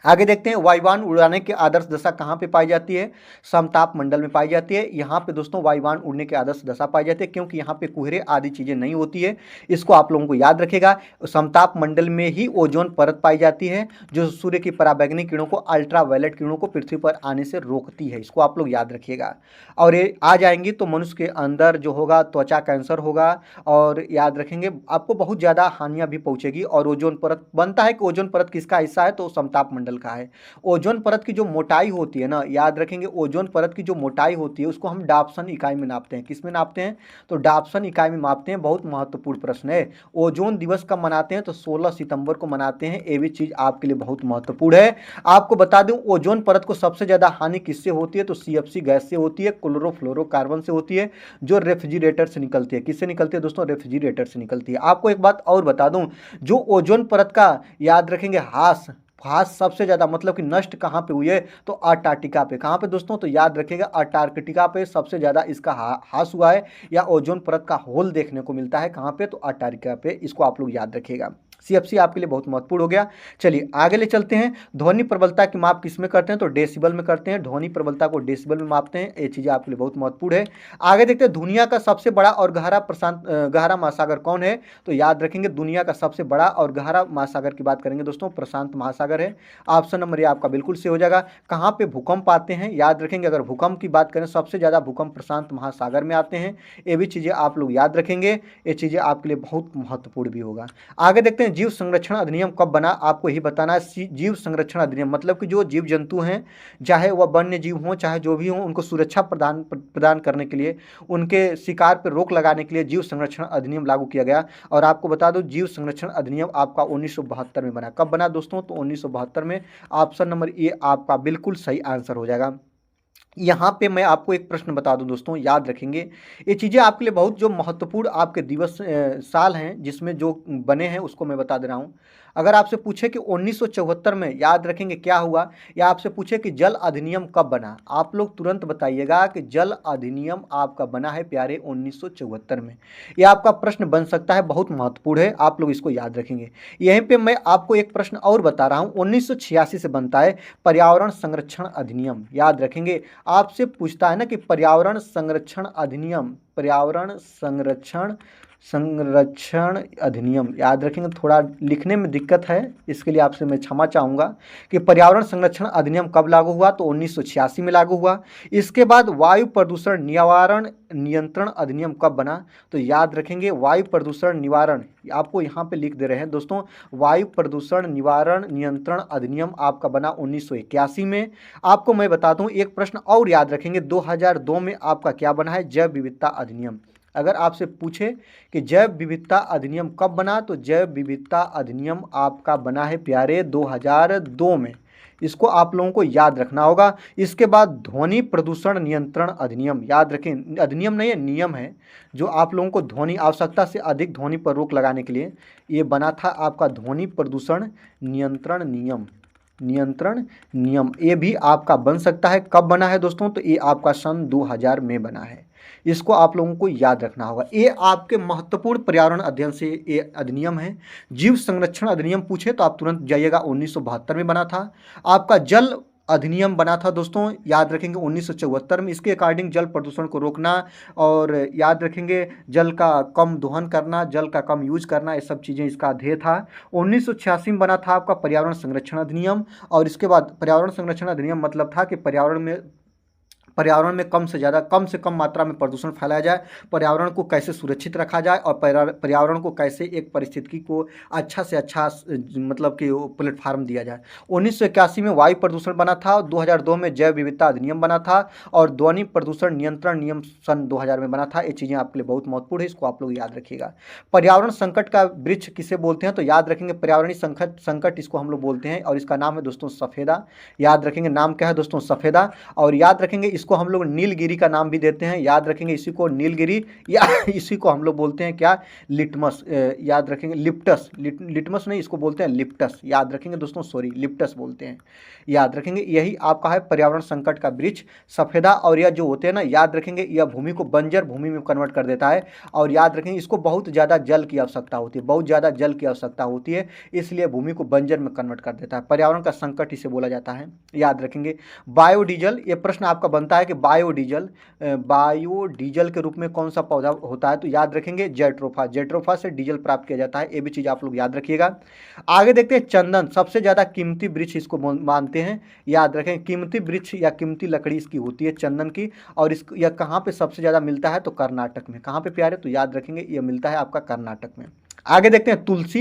आगे देखते हैं, वायुयान उड़ाने की आदर्श दशा कहाँ पे पाई जाती है? समताप मंडल में पाई जाती है। यहाँ पे दोस्तों वायुयान उड़ने की आदर्श दशा पाई जाती है क्योंकि यहाँ पे कुहरे आदि चीज़ें नहीं होती है। इसको आप लोगों को याद रखेगा। समताप मंडल में ही ओजोन परत पाई जाती है जो सूर्य की पराबैंगनी किरणों को, अल्ट्रावायलेट किरणों को पृथ्वी पर आने से रोकती है। इसको आप लोग याद रखिएगा। और ये आ जाएंगी तो मनुष्य के अंदर जो होगा त्वचा कैंसर होगा। और याद रखेंगे आपको बहुत ज़्यादा हानियाँ भी पहुँचेगी। और ओजोन परत बनता है कि ओजोन परत किसका हिस्सा है? तो समताप मंडल का है। ओजोन परत की जो मोटाई होती है ना, याद रखेंगे, ओजोन परत की जो मोटाई होती है उसको हम डाप्सन इकाई में नापते हैं। किस में नापते हैं? तो डाप्सन इकाई में मापते हैं। बहुत महत्वपूर्ण प्रश्न है। ओजोन दिवस कब मनाते हैं? तो 16 सितंबर को मनाते हैं। ये भी चीज आपके लिए बहुत महत्वपूर्ण है। आपको बता दूं, ओजोन परत को सबसे ज्यादा हानि किससे होती है? तो CFC गैस से होती है, क्लोरोफ्लोरोकार्बन से होती है, जो रेफ्रिजरेटर से निकलती है। किससे निकलती है दोस्तों? रेफ्रिजरेटर से निकलती है। आपको एक बात और बता दूं, जो ओजोन परत का, याद रखेंगे, ह्रास सबसे ज़्यादा मतलब कि नष्ट कहाँ पे हुई है? तो अंटार्कटिका पे। कहाँ पे दोस्तों? तो याद रखिएगा अंटार्कटिका पे सबसे ज़्यादा इसका ह्रास हुआ है, या ओजोन परत का होल देखने को मिलता है। कहाँ पे? तो अंटार्कटिका पे। इसको आप लोग याद रखिएगा। CFC आपके लिए बहुत महत्वपूर्ण हो गया। चलिए आगे ले चलते हैं। ध्वनि प्रबलता की माप किस में करते हैं? तो डेसिबल में करते हैं। ध्वनि प्रबलता को डेसिबल में मापते हैं। ये चीज़ें आपके लिए बहुत महत्वपूर्ण है। आगे देखते हैं, दुनिया का सबसे बड़ा और गहरा महासागर कौन है? तो याद रखेंगे, दुनिया का सबसे बड़ा और गहरा महासागर की बात करेंगे दोस्तों, प्रशांत महासागर है। ऑप्शन नंबर ये आपका बिल्कुल से हो जाएगा। कहाँ पे भूकंप आते हैं? याद रखेंगे, अगर भूकंप की बात करें सबसे ज़्यादा भूकंप प्रशांत महासागर में आते हैं। ये भी चीज़ें आप लोग याद रखेंगे। ये चीज़ें आपके लिए बहुत महत्वपूर्ण भी होगा। आगे देखते हैं, जीव संरक्षण अधिनियम कब बना? आपको यही बताना है। जीव संरक्षण अधिनियम मतलब कि जो जीव जंतु हैं, चाहे वह वन्य जीव हों चाहे जो भी हों, उनको सुरक्षा प्रदान करने के लिए, उनके शिकार पर रोक लगाने के लिए जीव संरक्षण अधिनियम लागू किया गया। और आपको बता दो, जीव संरक्षण अधिनियम आपका 1972 में बना। कब बना दोस्तों? तो 1972 में। ऑप्शन नंबर ए आपका बिल्कुल सही आंसर हो जाएगा। यहाँ पे मैं आपको एक प्रश्न बता दूं दोस्तों, याद रखेंगे ये चीज़ें आपके लिए बहुत जो महत्वपूर्ण आपके दिवस साल हैं जिसमें जो बने हैं उसको मैं बता दे रहा हूँ। अगर आपसे पूछे कि 1974 में याद रखेंगे क्या हुआ, या आपसे पूछे कि जल अधिनियम कब बना, आप लोग तुरंत बताइएगा कि जल अधिनियम आपका बना है प्यारे 1974 में। ये आपका प्रश्न बन सकता है, बहुत महत्वपूर्ण है, आप लोग इसको याद रखेंगे। यहीं पे मैं आपको एक प्रश्न और बता रहा हूँ, 1986 से बनता है पर्यावरण संरक्षण अधिनियम, याद रखेंगे। आपसे पूछता है ना कि पर्यावरण संरक्षण अधिनियम, पर्यावरण संरक्षण संरक्षण अधिनियम, याद रखेंगे। थोड़ा लिखने में दिक्कत है, इसके लिए आपसे मैं क्षमा चाहूँगा कि पर्यावरण संरक्षण अधिनियम कब लागू हुआ, तो 1986 में लागू हुआ। इसके बाद वायु प्रदूषण निवारण नियंत्रण अधिनियम कब बना, तो याद रखेंगे वायु प्रदूषण निवारण, आपको यहाँ पे लिख दे रहे हैं दोस्तों, वायु प्रदूषण निवारण नियंत्रण अधिनियम आपका बना 1981 में। आपको मैं बता दूं एक प्रश्न और याद रखेंगे, 2002 में आपका क्या बना है, जैव विविधता अधिनियम। अगर आपसे पूछे कि जैव विविधता अधिनियम कब बना, तो जैव विविधता अधिनियम आपका बना है प्यारे 2002 में। इसको आप लोगों को याद रखना होगा। इसके बाद ध्वनि प्रदूषण नियंत्रण अधिनियम, याद रखें, अधिनियम नहीं है नियम है, जो आप लोगों को ध्वनि आवश्यकता से अधिक ध्वनि पर रोक लगाने के लिए ये बना था आपका ध्वनि प्रदूषण नियंत्रण नियम, नियंत्रण नियम। ये भी आपका बन सकता है, कब बना है दोस्तों, तो ये आपका सन 2000 में बना है। इसको आप लोगों को याद रखना होगा। ये आपके महत्वपूर्ण पर्यावरण अध्ययन से ये अधिनियम है। जीव संरक्षण अधिनियम पूछे तो आप तुरंत जाइएगा, 1972 में बना था। आपका जल अधिनियम बना था दोस्तों, याद रखेंगे 1974 में। इसके अकॉर्डिंग जल प्रदूषण को रोकना, और याद रखेंगे जल का कम दोहन करना, जल का कम यूज करना, ये सब चीज़ें इसका ध्येय था। 1986 में बना था आपका पर्यावरण संरक्षण अधिनियम। और इसके बाद पर्यावरण संरक्षण अधिनियम मतलब था कि पर्यावरण में कम से कम मात्रा में प्रदूषण फैलाया जाए, पर्यावरण को कैसे सुरक्षित रखा जाए, और पर्यावरण को कैसे एक पारिस्थितिकी को अच्छा से अच्छा मतलब कि प्लेटफार्म दिया जाए। 1981 में वायु प्रदूषण बना था, 2002 में जैव विविधता अधिनियम बना था, और ध्वनि प्रदूषण नियंत्रण नियम सन 2000 में बना था। ये चीज़ें आपके लिए बहुत महत्वपूर्ण है, इसको आप लोग याद रखिएगा। पर्यावरण संकट का वृक्ष किसे बोलते हैं, तो याद रखेंगे पर्यावरणीय संकट इसको हम लोग बोलते हैं, और इसका नाम है दोस्तों सफ़ेदा। याद रखेंगे नाम क्या है दोस्तों, सफ़ेदा। और याद रखेंगे इसको हम लोग नीलगिरी का नाम भी देते हैं, याद रखेंगे इसी को नीलगिरी, या इसी को हम लोग बोलते हैं क्या, लिटमस, याद रखेंगे लिप्टस, लिटमस नहीं, इसको बोलते हैं लिप्टस, याद रखेंगे दोस्तों, सॉरी लिप्टस बोलते हैं, याद रखेंगे। यही आपका है पर्यावरण संकट का वृक्ष सफ़ेदा। और यह जो होते हैं ना, याद रखेंगे यह भूमि को बंजर भूमि में कन्वर्ट कर देता है। और याद रखेंगे इसको बहुत ज़्यादा जल की आवश्यकता होती है, बहुत ज़्यादा जल की आवश्यकता होती है, इसलिए भूमि को बंजर में कन्वर्ट कर देता है। पर्यावरण का संकट इसे बोला जाता है, याद रखेंगे। बायोडीजल, ये प्रश्न आपका बनता है कि बायोडीजल के रूप में कौन सा पौधा होता है, तो याद रखेंगे जेट्रोफा, जेट्रोफा से डीजल प्राप्त किया जाता है। ये भी चीज़ आप लोग याद रखिएगा। आगे देखते हैं चंदन, सबसे ज़्यादा कीमती वृक्ष इसको मानते हैं, याद रखें कीमती वृक्ष या कीमती लकड़ी इसकी होती है चंदन की। और इस यह कहाँ पे सबसे ज़्यादा मिलता है, तो कर्नाटक में। कहाँ पे प्यारे, तो याद रखेंगे यह मिलता है आपका कर्नाटक में। आगे देखते हैं तुलसी,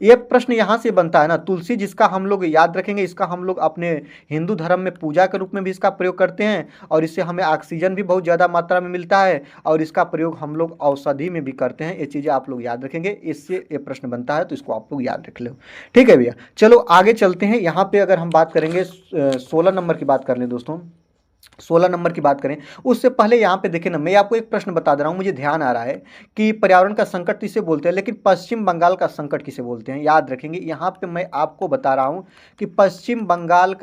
ये प्रश्न यहाँ से बनता है ना, तुलसी जिसका हम लोग याद रखेंगे, इसका हम लोग अपने हिंदू धर्म में पूजा के रूप में भी इसका प्रयोग करते हैं, और इससे हमें ऑक्सीजन भी बहुत ज़्यादा मात्रा में मिलता है, और इसका प्रयोग हम लोग औषधि में भी करते हैं। ये चीज़ें आप लोग याद रखेंगे, इससे ये प्रश्न बनता है, तो इसको आप लोग याद रख लो। ठीक है भैया, चलो आगे चलते हैं। यहाँ पे अगर हम बात करेंगे 16 नंबर की बात कर लें दोस्तों, 16 नंबर की बात करें, उससे पहले यहाँ पे देखें ना, मैं आपको एक प्रश्न बता दे रहा हूँ, मुझे ध्यान आ रहा है कि पर्यावरण का संकट किसे बोलते हैं, लेकिन पश्चिम बंगाल का संकट किसे बोलते हैं, याद रखेंगे। यहाँ पे मैं आपको बता रहा हूँ कि पश्चिम बंगाल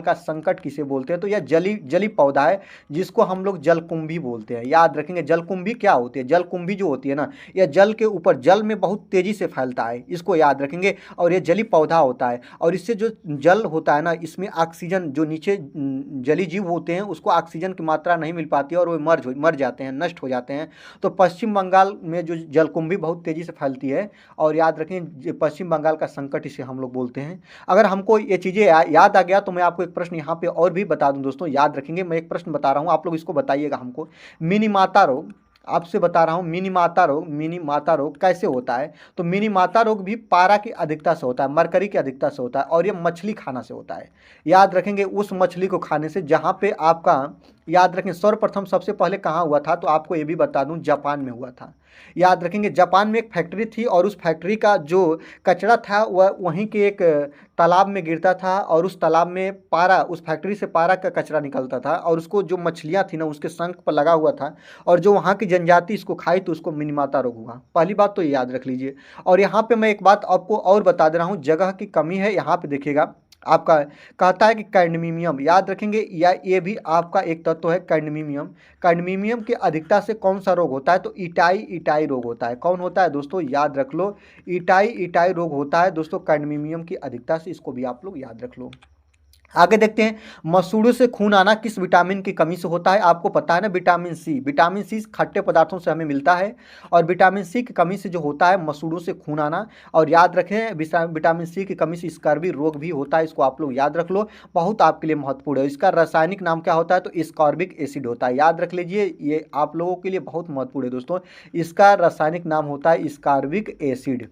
का संकट किसे बोलते हैं, तो यह जली पौधा है जिसको हम लोग जलकुंभी बोलते हैं, याद रखेंगे। जलकुंभी क्या होती है, जलकुंभी जो होती है ना, यह जल के ऊपर, जल में बहुत तेजी से फैलता है, इसको याद रखेंगे। और यह जली पौधा होता है, और इससे जो जल होता है ना, इसमें ऑक्सीजन, जो नीचे जली जीव होते हैं उसको ऑक्सीजन की मात्रा नहीं मिल पाती है, और वो मर जाते हैं, नष्ट हो जाते हैं। तो पश्चिम बंगाल में जो जलकुंभी बहुत तेजी से फैलती है, और याद रखें पश्चिम बंगाल का संकट इसे हम लोग बोलते हैं। अगर हमको ये चीज़ें याद आ गया तो मैं आपको एक प्रश्न यहाँ पे और भी बता दूं दोस्तों, याद रखेंगे। मैं एक प्रश्न बता रहा हूँ, आप लोग इसको बताइएगा हमको। मिनी माता रोग, आपसे बता रहा हूँ, मिनी माता रोग कैसे होता है, तो मिनी माता रोग भी पारा की अधिकता से होता है, मरकरी की अधिकता से होता है, और ये मछली खाना से होता है। याद रखेंगे उस मछली को खाने से जहाँ पे आपका याद रखें सर्वप्रथम सबसे पहले कहाँ हुआ था, तो आपको ये भी बता दूं जापान में हुआ था। याद रखेंगे जापान में एक फैक्ट्री थी और उस फैक्ट्री का जो कचरा था वह वहीं के एक तालाब में गिरता था और उस तालाब में पारा, उस फैक्ट्री से पारा का कचरा निकलता था और उसको जो मछलियाँ थी ना उसके शंख पर लगा हुआ था और जो वहाँ की जनजाति इसको खाई तो उसको मिनीमाता रोग हुआ। पहली बात तो ये याद रख लीजिए। और यहाँ पे मैं एक बात आपको और बता दे रहा हूँ, जगह की कमी है। यहाँ पे देखिएगा आपका कहता है कि कैडमियम, याद रखेंगे, या ये भी आपका एक तत्व है कैडमियम। कैडमियम की अधिकता से कौन सा रोग होता है, तो इटाई इटाई रोग होता है। कौन होता है दोस्तों, याद रख लो, इटाई इटाई रोग होता है दोस्तों कैडमियम की अधिकता से। इसको भी आप लोग याद रख लो। आगे देखते हैं, मसूड़ों से खून आना किस विटामिन की कमी से होता है। आपको पता है ना, विटामिन सी। विटामिन सी खट्टे पदार्थों से हमें मिलता है और विटामिन सी की कमी से जो होता है मसूड़ों से खून आना। और याद रखें विटामिन सी की कमी से स्कर्वी रोग भी होता है। इसको आप लोग याद रख लो, बहुत आपके लिए महत्वपूर्ण है। इसका रासायनिक नाम क्या होता है, तो स्कॉर्बिक एसिड होता है। याद रख लीजिए, ये आप लोगों के लिए बहुत महत्वपूर्ण है दोस्तों। इसका रासायनिक नाम होता है स्कॉर्बिक एसिड।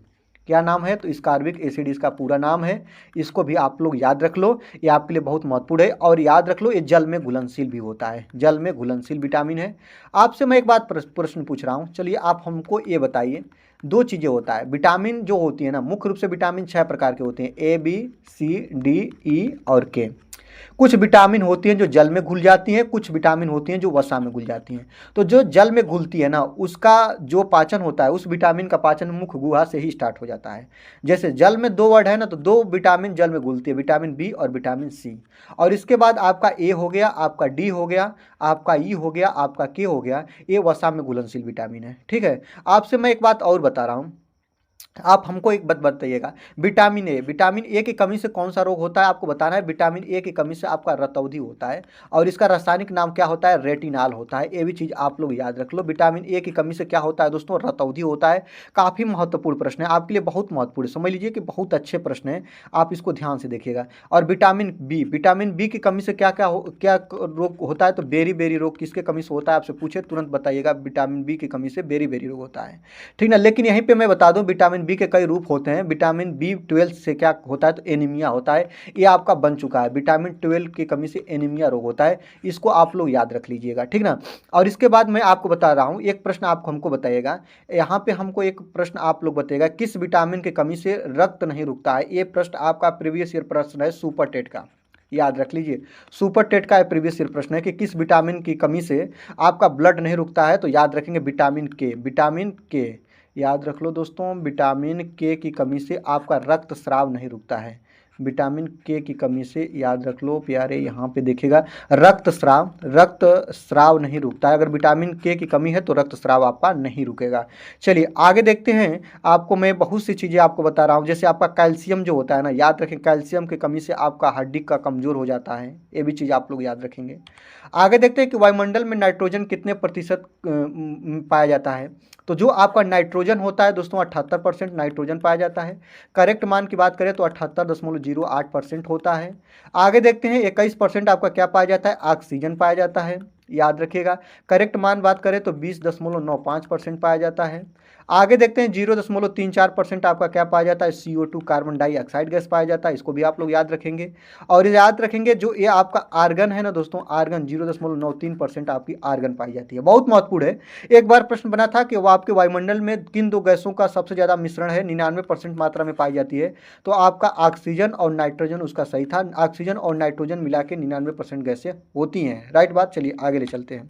क्या नाम है, तो स्कॉर्बिक एसिड इसका पूरा नाम है। इसको भी आप लोग याद रख लो, ये आपके लिए बहुत महत्वपूर्ण है। और याद रख लो, ये जल में घुलनशील भी होता है, जल में घुलनशील विटामिन है। आपसे मैं एक बात प्रश्न पूछ रहा हूँ, चलिए आप हमको ये बताइए, दो चीज़ें होता है विटामिन जो होती है ना, मुख्य रूप से विटामिन 6 प्रकार के होते हैं, A B C D E और के। कुछ विटामिन होती हैं जो जल में घुल जाती हैं, कुछ विटामिन होती हैं जो वसा में घुल जाती हैं। तो जो जल में घुलती है ना उसका जो पाचन होता है, उस विटामिन का पाचन मुख्य गुहा से ही स्टार्ट हो जाता है। जैसे जल में दो वर्ड है ना, तो दो विटामिन जल में घुलती है, विटामिन बी और विटामिन सी। और इसके बाद आपका ए हो गया, आपका डी हो गया, आपका ई हो गया, आपका के हो गया, ये वसा में घुलनशील विटामिन है। ठीक है, आपसे मैं एक बात और बता रहा हूँ, आप हमको एक बात बताइएगा, विटामिन ए की कमी से कौन सा रोग होता है, आपको बताना है। विटामिन ए की कमी से आपका रतौंधी होता है और इसका रासायनिक नाम क्या होता है, रेटिनॉल होता है। ये भी चीज़ आप लोग याद रख लो, विटामिन ए की कमी से क्या होता है दोस्तों, रतौंधी होता है। काफ़ी महत्वपूर्ण प्रश्न है, आपके लिए बहुत महत्वपूर्ण है, समझ लीजिए कि बहुत अच्छे प्रश्न है, आप इसको ध्यान से देखिएगा। और विटामिन बी की कमी से क्या क्या रोग होता है, तो बेरी बेरी रोग किसके कमी से होता है, आपसे पूछे तुरंत बताइएगा, विटामिन बी की कमी से बेरी बेरी रोग होता है। ठीक ना, लेकिन यहीं पर मैं बता दूँ विटामिन बी के कई रूप होते हैं। विटामिन B12 से क्या होता है, तो एनीमिया होता है। ये आपका बन चुका है, विटामिन 12 की कमी से एनीमिया रोग होता है। इसको आप लोग याद रख लीजिएगा, ठीक ना। और इसके बाद मैं आपको बता रहा हूँ, एक प्रश्न आप हमको बताइएगा, यहाँ पे हमको एक प्रश्न आप लोग बताइएगा, किस विटामिन की कमी से रक्त नहीं रुकता है। ये प्रश्न आपका प्रीवियस ईयर प्रश्न है सुपर टेट का, याद रख लीजिए। सुपर टेट का प्रीवियस ईयर प्रश्न है कि किस विटामिन की कमी से आपका ब्लड नहीं रुकता है, तो याद रखेंगे विटामिन के याद रख लो दोस्तों, विटामिन के की कमी से आपका रक्त स्राव नहीं रुकता है। विटामिन के की कमी से याद रख लो प्यारे, यहाँ पे देखिएगा रक्त स्राव नहीं रुकता है। अगर विटामिन के की कमी है तो रक्त स्राव आपका नहीं रुकेगा। चलिए आगे देखते हैं, आपको मैं बहुत सी चीज़ें आपको बता रहा हूँ। जैसे आपका कैल्शियम जो होता है ना, याद रखें कैल्शियम की कमी से आपका हड्डी का कमज़ोर हो जाता है, ये भी चीज़ आप लोग याद रखेंगे। आगे देखते हैं कि वायुमंडल में नाइट्रोजन कितने प्रतिशत पाया जाता है। तो जो आपका नाइट्रोजन होता है दोस्तों 78% नाइट्रोजन पाया जाता है। करेक्ट मान की बात करें तो 78.08% होता है। आगे देखते हैं 21% आपका क्या पाया जाता है, ऑक्सीजन पाया जाता है, याद रखिएगा। करेक्ट मान बात करें तो 20.95% पाया जाता है। आगे देखते हैं 0.34% आपका क्या पाया जाता है, CO2 कार्बन डाइऑक्साइड गैस पाया जाता है, इसको भी आप लोग याद रखेंगे। और याद रखेंगे जो ये आपका आर्गन है ना दोस्तों, आर्गन 0.93% आपकी आर्गन पाई जाती है, बहुत महत्वपूर्ण है। एक बार प्रश्न बना था कि वो आपके वायुमंडल में किन दो गैसों का सबसे ज़्यादा मिश्रण है, 99% मात्रा में पाई जाती है, तो आपका ऑक्सीजन और नाइट्रोजन उसका सही था। ऑक्सीजन और नाइट्रोजन मिला के 99% गैसें होती हैं, राइट बात। चलिए आगे ले चलते हैं।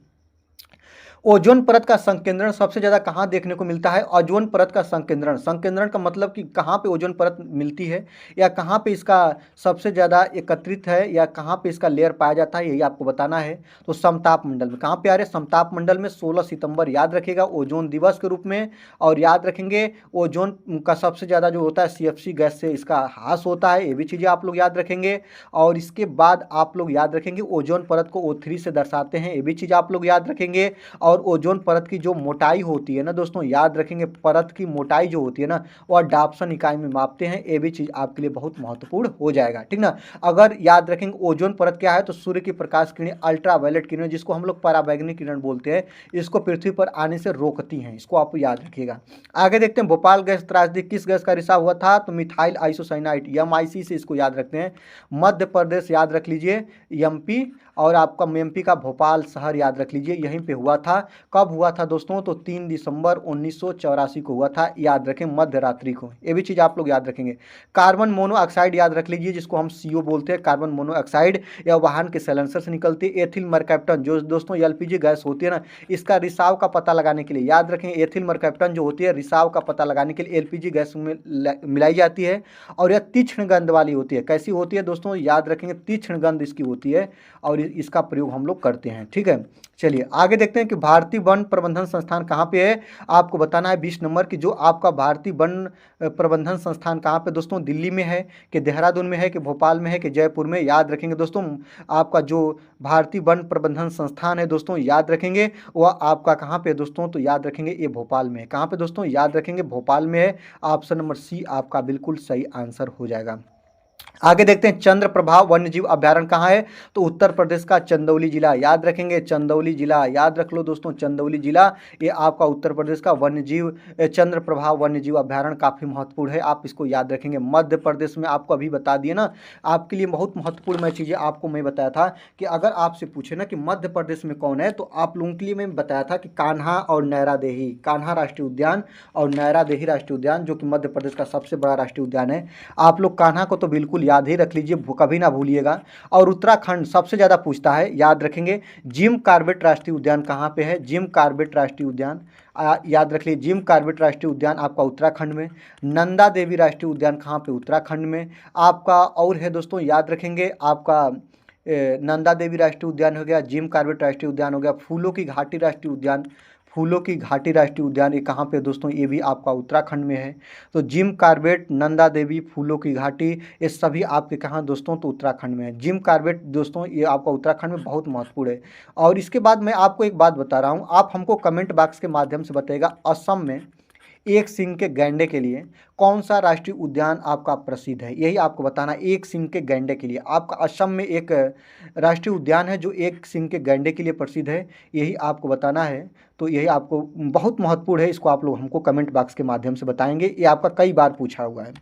ओजोन परत का संकेंद्रण सबसे ज़्यादा कहाँ देखने को मिलता है, ओजोन परत का संकेंद्रण का मतलब कि कहाँ पे ओजोन परत मिलती है या कहाँ पे इसका सबसे ज़्यादा एकत्रित है या कहाँ पे इसका लेयर पाया जाता है, यही आपको बताना है। तो समताप मंडल में, कहाँ पे आ रहे, समताप मंडल में 16 सितंबर याद रखिएगा ओजोन दिवस के रूप में। और याद रखेंगे ओजोन का सबसे ज़्यादा जो होता है CFC गैस से इसका ह्रास होता है, ये भी चीज़ें आप लोग याद रखेंगे। और इसके बाद आप लोग याद रखेंगे ओजोन परत को O3 से दर्शाते हैं, ये भी चीज़ आप लोग याद रखेंगे। और ओजोन परत की जो मोटाई होती है ना दोस्तों, याद रखेंगे परत की मोटाई जो होती है ना वो डाप्सन इकाई में मापते हैं। ये भी चीज़ आपके लिए बहुत महत्वपूर्ण हो जाएगा, ठीक ना। अगर याद रखेंगे ओजोन परत क्या है, तो सूर्य की प्रकाश किरणें, अल्ट्रावायलेट किरणें, जिसको हम लोग पराबैंगनी किरण बोलते हैं, इसको पृथ्वी पर आने से रोकती हैं। इसको आप याद रखिएगा। आगे देखते हैं, भोपाल गैस त्रासदी किस गैस का रिसाव हुआ था, तो मिथाइल आइसोसाइनाइड, MIC से इसको याद रखते हैं। मध्य प्रदेश याद रख लीजिए, MP, और आपका MP का भोपाल शहर याद रख लीजिए, यहीं पे हुआ था। कब हुआ था दोस्तों, तो 3 दिसंबर 1984 को हुआ था, याद रखें, मध्य रात्रि को। ये भी चीज़ आप लोग याद रखेंगे। कार्बन मोनोऑक्साइड याद रख लीजिए, जिसको हम CO बोलते हैं, कार्बन मोनोऑक्साइड, या वाहन के साइलेंसर से निकलती है। एथिल मरकैप्टन जो दोस्तों LPG गैस होती है ना, इसका रिसाव का पता लगाने के लिए याद रखें, एथिल मरकैप्टन जो होती है रिसाव का पता लगाने के लिए LPG गैस में मिलाई जाती है। और यह तीक्ष्ण गंध वाली होती है। कैसी होती है दोस्तों, याद रखेंगे, तीक्ष्ण गंध इसकी होती है, और इसका प्रयोग हम लोग करते हैं, ठीक है। चलिए आगे देखते हैं कि भारतीय वन प्रबंधन संस्थान कहाँ पे है। आपको बताना है 20 नंबर की, जो आपका भारतीय वन प्रबंधन संस्थान कहाँ पे दोस्तों, दिल्ली में है कि देहरादून में है कि भोपाल में है कि जयपुर में, याद रखेंगे दोस्तों। आपका जो भारतीय वन प्रबंधन संस्थान है दोस्तों, याद रखेंगे, वह आपका कहाँ पे है दोस्तों, तो याद रखेंगे ये भोपाल में है। कहाँ पे दोस्तों, याद रखेंगे भोपाल में है। ऑप्शन नंबर C आपका बिल्कुल सही आंसर हो जाएगा। आगे देखते हैं, चंद्रप्रभा वन्यजीव अभ्यारण्य कहाँ है, तो उत्तर प्रदेश का चंदौली जिला, याद रखेंगे, चंदौली जिला, याद रख लो दोस्तों, चंदौली जिला, ये आपका उत्तर प्रदेश का वन्यजीव चंद्रप्रभा वन्यजीव अभ्यारण्य काफ़ी महत्वपूर्ण है, आप इसको याद रखेंगे। मध्य प्रदेश में आपको अभी बता दिए ना, आपके लिए बहुत महत्वपूर्ण मैं चीज़ें आपको मैं बताया था कि अगर आपसे पूछे ना कि मध्य प्रदेश में कौन है, तो आप लोगों के लिए मैं बताया था कि कान्हा और नैरा देही, कान्हा राष्ट्रीय उद्यान और नैरा देही राष्ट्रीय उद्यान, जो कि मध्य प्रदेश का सबसे बड़ा राष्ट्रीय उद्यान है। आप लोग कान्हा को तो बिल्कुल याद ही रख लीजिए, कभी ना भूलिएगा। और उत्तराखंड सबसे ज़्यादा पूछता है, याद रखेंगे, जिम कॉर्बेट राष्ट्रीय उद्यान कहाँ पे है, जिम कॉर्बेट राष्ट्रीय उद्यान, याद रख लीजिए, जिम कॉर्बेट राष्ट्रीय उद्यान आपका उत्तराखंड में। नंदा देवी राष्ट्रीय उद्यान कहाँ पे, उत्तराखंड में। आपका और है दोस्तों, याद रखेंगे, आपका नंदा देवी राष्ट्रीय उद्यान हो गया, जिम कॉर्बेट राष्ट्रीय उद्यान हो गया, फूलों की घाटी राष्ट्रीय उद्यान, फूलों की घाटी राष्ट्रीय उद्यान ये कहाँ पे दोस्तों, ये भी आपका उत्तराखंड में है। तो जिम कॉर्बेट, नंदा देवी, फूलों की घाटी, ये सभी आपके कहाँ दोस्तों, तो उत्तराखंड में है। जिम कॉर्बेट दोस्तों ये आपका उत्तराखंड में बहुत महत्वपूर्ण है। और इसके बाद मैं आपको एक बात बता रहा हूँ, आप हमको कमेंट बॉक्स के माध्यम से बताइएगा, असम में एक सींग के गैंडे के लिए कौन सा राष्ट्रीय उद्यान आपका प्रसिद्ध है, यही आपको बताना। एक सींग के गैंडे के लिए आपका असम में एक राष्ट्रीय उद्यान है जो एक सींग के गैंडे के लिए प्रसिद्ध है, यही आपको बताना है। तो यही आपको बहुत महत्वपूर्ण है, इसको आप लोग हमको कमेंट बॉक्स के माध्यम से बताएंगे, ये आपका कई बार पूछा हुआ है।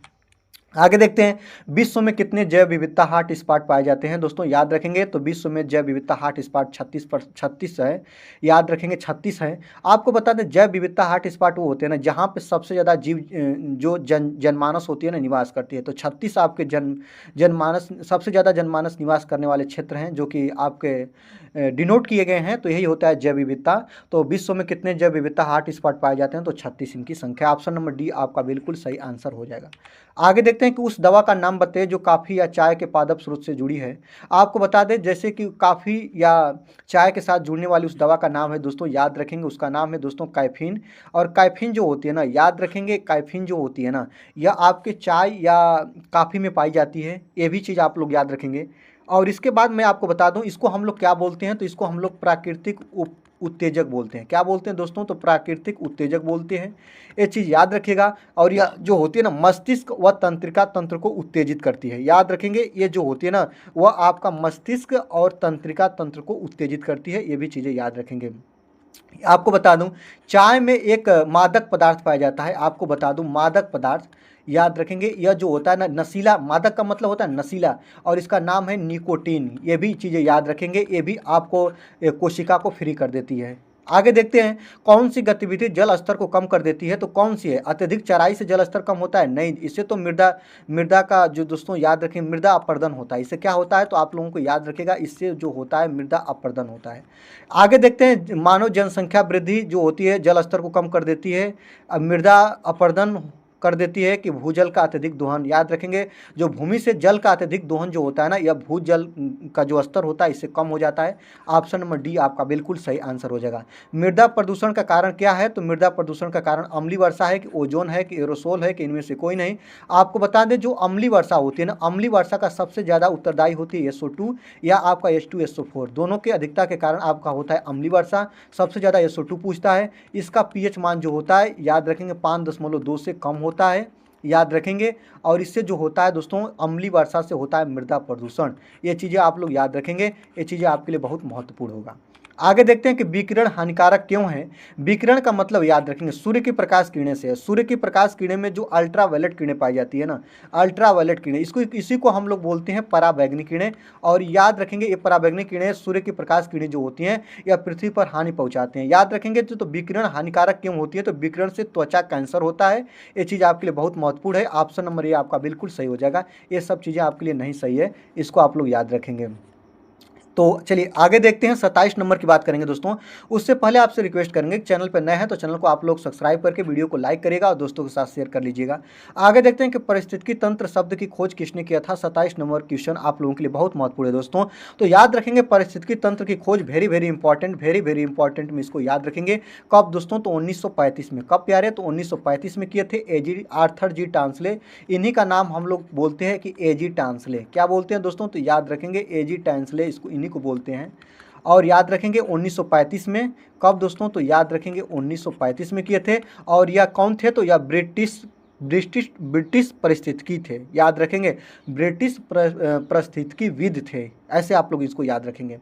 आगे देखते हैं, विश्व में कितने जैव विविधता हॉट स्पॉट पाए जाते हैं दोस्तों, याद रखेंगे, तो विश्व में जैव विविधता हॉट स्पॉट 36 है, याद रखेंगे 36 है। आपको बता दें, जैव विविधता हॉट स्पॉट वो होते हैं ना जहाँ पे सबसे ज़्यादा जीव जो जनमानस होती है ना निवास करती है। तो 36 आपके जनमानस सबसे ज़्यादा जनमानस निवास करने वाले क्षेत्र हैं जो कि आपके डिनोट किए गए हैं, तो यही होता है जैव विविधता। तो विश्व में कितने जैव विविधता हॉट स्पॉट पाए जाते हैं, तो 36 इनकी संख्या। ऑप्शन नंबर D आपका बिल्कुल सही आंसर हो जाएगा। आगे देखते हैं कि उस दवा का नाम बताइए जो कॉफ़ी या चाय के पादप स्रोत से जुड़ी है। आपको बता दें, जैसे कि कॉफ़ी या चाय के साथ जुड़ने वाली उस दवा का नाम है दोस्तों, याद रखेंगे, उसका नाम है दोस्तों कैफीन। और कैफीन जो होती है ना, याद रखेंगे, कैफीन जो होती है ना, यह आपके चाय या कॉफ़ी में पाई जाती है, ये भी चीज़ आप लोग याद रखेंगे। और इसके बाद मैं आपको बता दूं, इसको हम लोग क्या बोलते हैं, तो इसको हम लोग प्राकृतिक उत्तेजक बोलते हैं। क्या बोलते हैं दोस्तों, तो प्राकृतिक उत्तेजक बोलते हैं, ये चीज़ याद रखिएगा। और यह जो होती है ना, मस्तिष्क व तंत्रिका तंत्र को उत्तेजित करती है, याद रखेंगे, ये जो होती है ना वह आपका मस्तिष्क और तंत्रिका तंत्र को उत्तेजित करती है, ये भी चीज़ें याद रखेंगे। आपको बता दूं, चाय में एक मादक पदार्थ पाया जाता है, आपको बता दूं, मादक पदार्थ याद रखेंगे, यह जो होता है ना नशीला, मादक का मतलब होता है नशीला, और इसका नाम है निकोटीन, ये भी चीज़ें याद रखेंगे, ये भी आपको कोशिका को फ्री कर देती है। आगे देखते हैं, कौन सी गतिविधि जल स्तर को कम कर देती है, तो कौन सी है। अत्यधिक चराई से जल स्तर कम होता है, नहीं, इससे तो मृदा का जो दोस्तों याद रखें, मृदा अपरदन होता है। इससे क्या होता है, तो आप लोगों को याद रखेगा, इससे जो होता है मृदा अपरदन होता है। आगे देखते हैं, मानव जनसंख्या वृद्धि जो होती है जल स्तर को कम कर देती है, अब मृदा अपरदन कर देती है कि भूजल का अत्यधिक दोहन। याद रखेंगे जो भूमि से जल का अत्यधिक दोहन जो होता है ना, यह भूजल का जो स्तर होता है इससे कम हो जाता है। ऑप्शन नंबर डी आपका बिल्कुल सही आंसर हो जाएगा। मृदा प्रदूषण का कारण क्या है? तो मृदा प्रदूषण का कारण अम्लीय वर्षा है कि ओजोन है कि एरोसोल है कि इनमें से कोई नहीं। आपको बता दें जो अम्लीय वर्षा होती है ना, अम्लीय वर्षा का सबसे ज़्यादा उत्तरदायी होती है SO2 या आपका H2SO4, दोनों के अधिकता के कारण आपका होता है अम्लीय वर्षा। सबसे ज़्यादा SO2 पूछता है। इसका pH मान जो होता है याद रखेंगे 5.2 से कम होता है, याद रखेंगे। और इससे जो होता है दोस्तों अम्लीय वर्षा से होता है मृदा प्रदूषण। ये चीज़ें आप लोग याद रखेंगे, ये चीज़ें आपके लिए बहुत महत्वपूर्ण होगा। आगे देखते हैं कि विकिरण हानिकारक क्यों है। विकिरण का मतलब याद रखेंगे सूर्य की प्रकाश किरणें से है। सूर्य की प्रकाश किरणें में जो अल्ट्रावायलेट किरणें पाई जाती है ना, अल्ट्रावायलेट किरणें, इसी को हम लोग बोलते हैं पराबैंगनी किरणें। और याद रखेंगे ये पराबैंगनी किरणें, सूर्य की प्रकाश किरणें जो होती हैं यह पृथ्वी पर हानि पहुंचाते हैं। याद रखेंगे तो विकिरण हानिकारक क्यों होती है? तो विकिरण से त्वचा कैंसर होता है। ये चीज़ आपके लिए बहुत महत्वपूर्ण है। ऑप्शन नंबर ए आपका बिल्कुल सही हो जाएगा। ये सब चीज़ें आपके लिए नहीं सही है, इसको आप लोग याद रखेंगे। तो चलिए आगे देखते हैं, 27 नंबर की बात करेंगे दोस्तों। उससे पहले आपसे रिक्वेस्ट करेंगे, चैनल पर नए हैं तो चैनल को आप लोग सब्सक्राइब करके वीडियो को लाइक करिएगा और दोस्तों के साथ शेयर कर लीजिएगा। आगे देखते हैं कि पारिस्थितिकी तंत्र शब्द की खोज किसने किया था। 27 नंबर क्वेश्चन आप लोगों के लिए बहुत महत्वपूर्ण है दोस्तों। तो याद रखेंगे पारिस्थितिकी तंत्र की खोज वेरी इंपॉर्टेंट में इसको याद रखेंगे। कब दोस्तों? तो 1935 में। कब प्यारे? तो 1935 में किए थे AG आर्थर जी टांसले। इन्हीं का नाम हम लोग बोलते हैं कि AG टांसले। क्या बोलते हैं दोस्तों? तो याद रखेंगे AG टांसले, इसको इन्हीं को बोलते हैं। और याद रखेंगे 1935 में। कब दोस्तों? तो याद रखेंगे 1935 में किए थे। और यह कौन थे? तो यह ब्रिटिश परिस्थितिकी थे। याद रखेंगे ब्रिटिश परिस्थितिकीविद थे, ऐसे आप लोग इसको याद रखेंगे।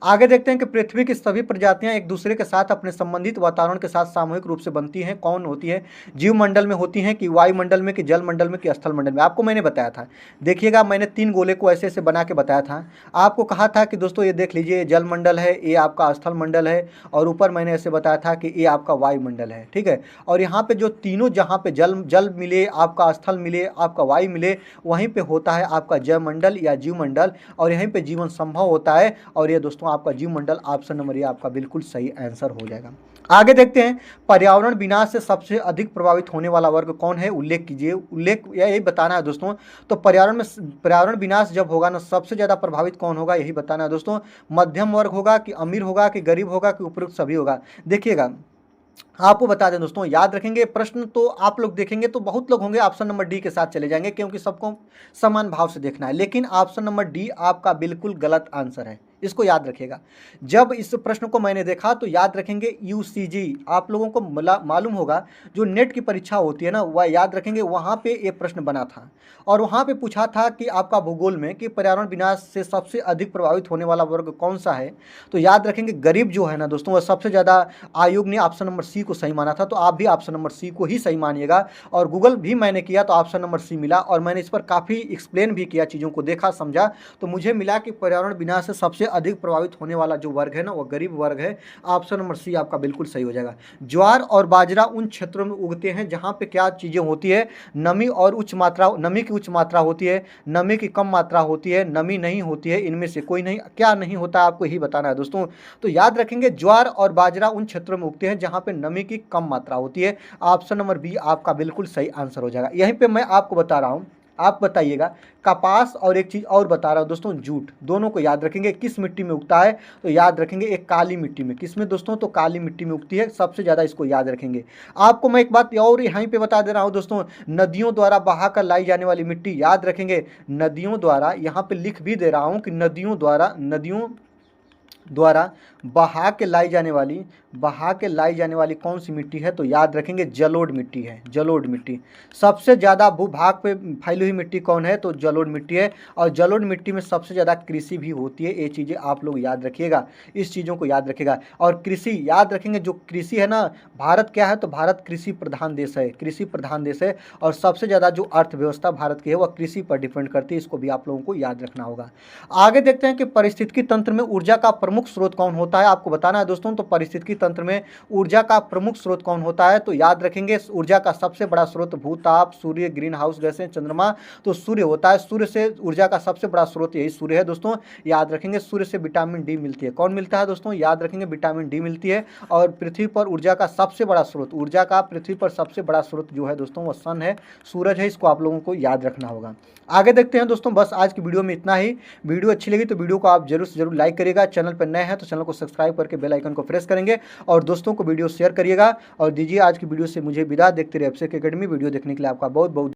आगे देखते हैं कि पृथ्वी की सभी प्रजातियां एक दूसरे के साथ अपने संबंधित वातावरण के साथ सामूहिक रूप से बनती हैं। कौन होती है? जीव मंडल में होती हैं कि वायुमंडल में कि जल मंडल में कि स्थल मंडल में? आपको मैंने बताया था, देखिएगा मैंने 3 गोले को ऐसे ऐसे बना के बताया था। आपको कहा था कि दोस्तों ये देख लीजिए, जल मंडल है, ये आपका स्थल मंडल है, और ऊपर मैंने ऐसे बताया था कि ये आपका वायुमंडल है। ठीक है, और यहाँ पे जो तीनों, जहाँ पे जल मिले, आपका स्थल मिले, आपका वायु मिले, वहीं पे होता है आपका जयमंडल या जीवमंडल, और यहीं पे जीवन संभव होता है। और ये दोस्तों आपका जीवमंडल, ऑप्शन नंबर ये आपका बिल्कुल सही आंसर हो जाएगा। आगे देखते हैं, पर्यावरण विनाश से सबसे अधिक प्रभावित होने वाला वर्ग कौन है? उल्लेख कीजिए। उल्लेख यही बताना है दोस्तों। तो पर्यावरण विनाश जब होगा ना, सबसे ज़्यादा प्रभावित कौन होगा, यही बताना है दोस्तों। मध्यम वर्ग होगा कि अमीर होगा कि गरीब होगा कि उपरोक्त सभी होगा? देखिएगा आपको बता दें दोस्तों, याद रखेंगे प्रश्न तो आप लोग देखेंगे तो बहुत लोग होंगे ऑप्शन नंबर डी के साथ चले जाएंगे, क्योंकि सबको समान भाव से देखना है। लेकिन ऑप्शन नंबर डी आपका बिल्कुल गलत आंसर है, इसको याद रखिएगा। जब इस प्रश्न को मैंने देखा तो याद रखेंगे UCG, आप लोगों को मालूम होगा जो नेट की परीक्षा होती है ना, वह याद रखेंगे वहाँ पे ये प्रश्न बना था। और वहाँ पे पूछा था कि आपका भूगोल में कि पर्यावरण विनाश से सबसे अधिक प्रभावित होने वाला वर्ग कौन सा है। तो याद रखेंगे गरीब जो है ना दोस्तों, वह सबसे ज़्यादा। आयोग ने ऑप्शन नंबर सी को सही माना था, तो आप भी ऑप्शन नंबर सी को ही सही मानिएगा। और गूगल भी मैंने किया तो ऑप्शन नंबर सी मिला, और मैंने इस पर काफ़ी एक्सप्लेन भी किया, चीज़ों को देखा समझा, तो मुझे मिला कि पर्यावरण विनाश से सबसे अधिक प्रभावित होने वाला जो वर्ग है ना, वो गरीब वर्ग है। ऑप्शन नंबर सी आपका बिल्कुल सही हो जाएगा। ज्वार और बाजरा उन क्षेत्रों में उगते हैं जहाँ पे क्या चीज़ें होती है, नमी और उच्च मात्रा, नमी की उच्च मात्रा होती है, नमी की कम मात्रा होती है, नमी नहीं होती है, इनमें से कोई नहीं। क्या नहीं होता आपको ही बताना है दोस्तों। तो याद रखेंगे ज्वार और बाजरा उन क्षेत्रों में उगते हैं जहाँ पे नमी की कम मात्रा होती है। ऑप्शन नंबर बी आपका बिल्कुल सही आंसर हो जाएगा। यहीं पे मैं आपको बता रहा हूँ, आप बताइएगा। कपास और एक चीज़ और बता रहा हूँ दोस्तों, जूट, दोनों को याद रखेंगे। किस मिट्टी में उगता है? तो याद रखेंगे एक काली मिट्टी में। किस में दोस्तों? तो काली मिट्टी में उगती है सबसे ज़्यादा, इसको याद रखेंगे। आपको मैं एक बात और यहीं पे बता दे रहा हूँ दोस्तों, नदियों द्वारा बहा कर लाई जाने वाली मिट्टी, याद रखेंगे नदियों द्वारा, यहाँ पे लिख भी दे रहा हूँ कि नदियों द्वारा बहा के लाई जाने वाली कौन सी मिट्टी है? तो याद रखेंगे जलोढ़ मिट्टी है। जलोढ़ मिट्टी सबसे ज़्यादा भूभाग पे फैली हुई मिट्टी कौन है? तो जलोढ़ मिट्टी है। और जलोढ़ मिट्टी में सबसे ज़्यादा कृषि भी होती है। ये चीज़ें आप लोग याद रखिएगा, इस चीज़ों को याद रखिएगा। और कृषि याद रखेंगे, जो कृषि है ना, भारत क्या है? तो भारत कृषि प्रधान देश है, कृषि प्रधान देश है। और सबसे ज़्यादा जो अर्थव्यवस्था भारत की है वह कृषि पर डिपेंड करती है, इसको भी आप लोगों को याद रखना होगा। आगे देखते हैं कि पारिस्थितिकी तंत्र में ऊर्जा का प्रमुख स्रोत कौन होता होता है आपको बताना है दोस्तों। तो पारिस्थितिकी तंत्र में ऊर्जा का प्रमुख स्रोत कौन होता है, तो याद रखेंगे ऊर्जा का सबसे बड़ा स्रोत भूताप, सूर्य, ग्रीन हाउस गैसें, चंद्रमा, तो सूर्य होता है। सूर्य से ऊर्जा का सबसे बड़ा स्रोत यही सूर्य है दोस्तों, याद रखेंगे। सूर्य से विटामिन डी मिलती है, कौन मिलता है दोस्तों, याद रखेंगे विटामिन डी मिलती है। और पृथ्वी पर ऊर्जा का सबसे बड़ा स्रोत, ऊर्जा का पृथ्वी पर सबसे बड़ा स्रोत जो है दोस्तों वो सन है, सूरज है, इसको आप लोगों को याद रखना होगा। आगे देखते हैं दोस्तों, बस आज की वीडियो में इतना ही। वीडियो अच्छी लगी तो वीडियो को आप जरूर से जरूर लाइक करिएगा, चैनल पर नए हैं तो चैनल को सब्सक्राइब करके बेल आइकन को प्रेस करेंगे और दोस्तों को वीडियो शेयर करिएगा। और दीजिए आज की वीडियो से मुझे विदा, देखते रहिए अभिषेक एकेडमी। वीडियो देखने के लिए आपका बहुत बहुत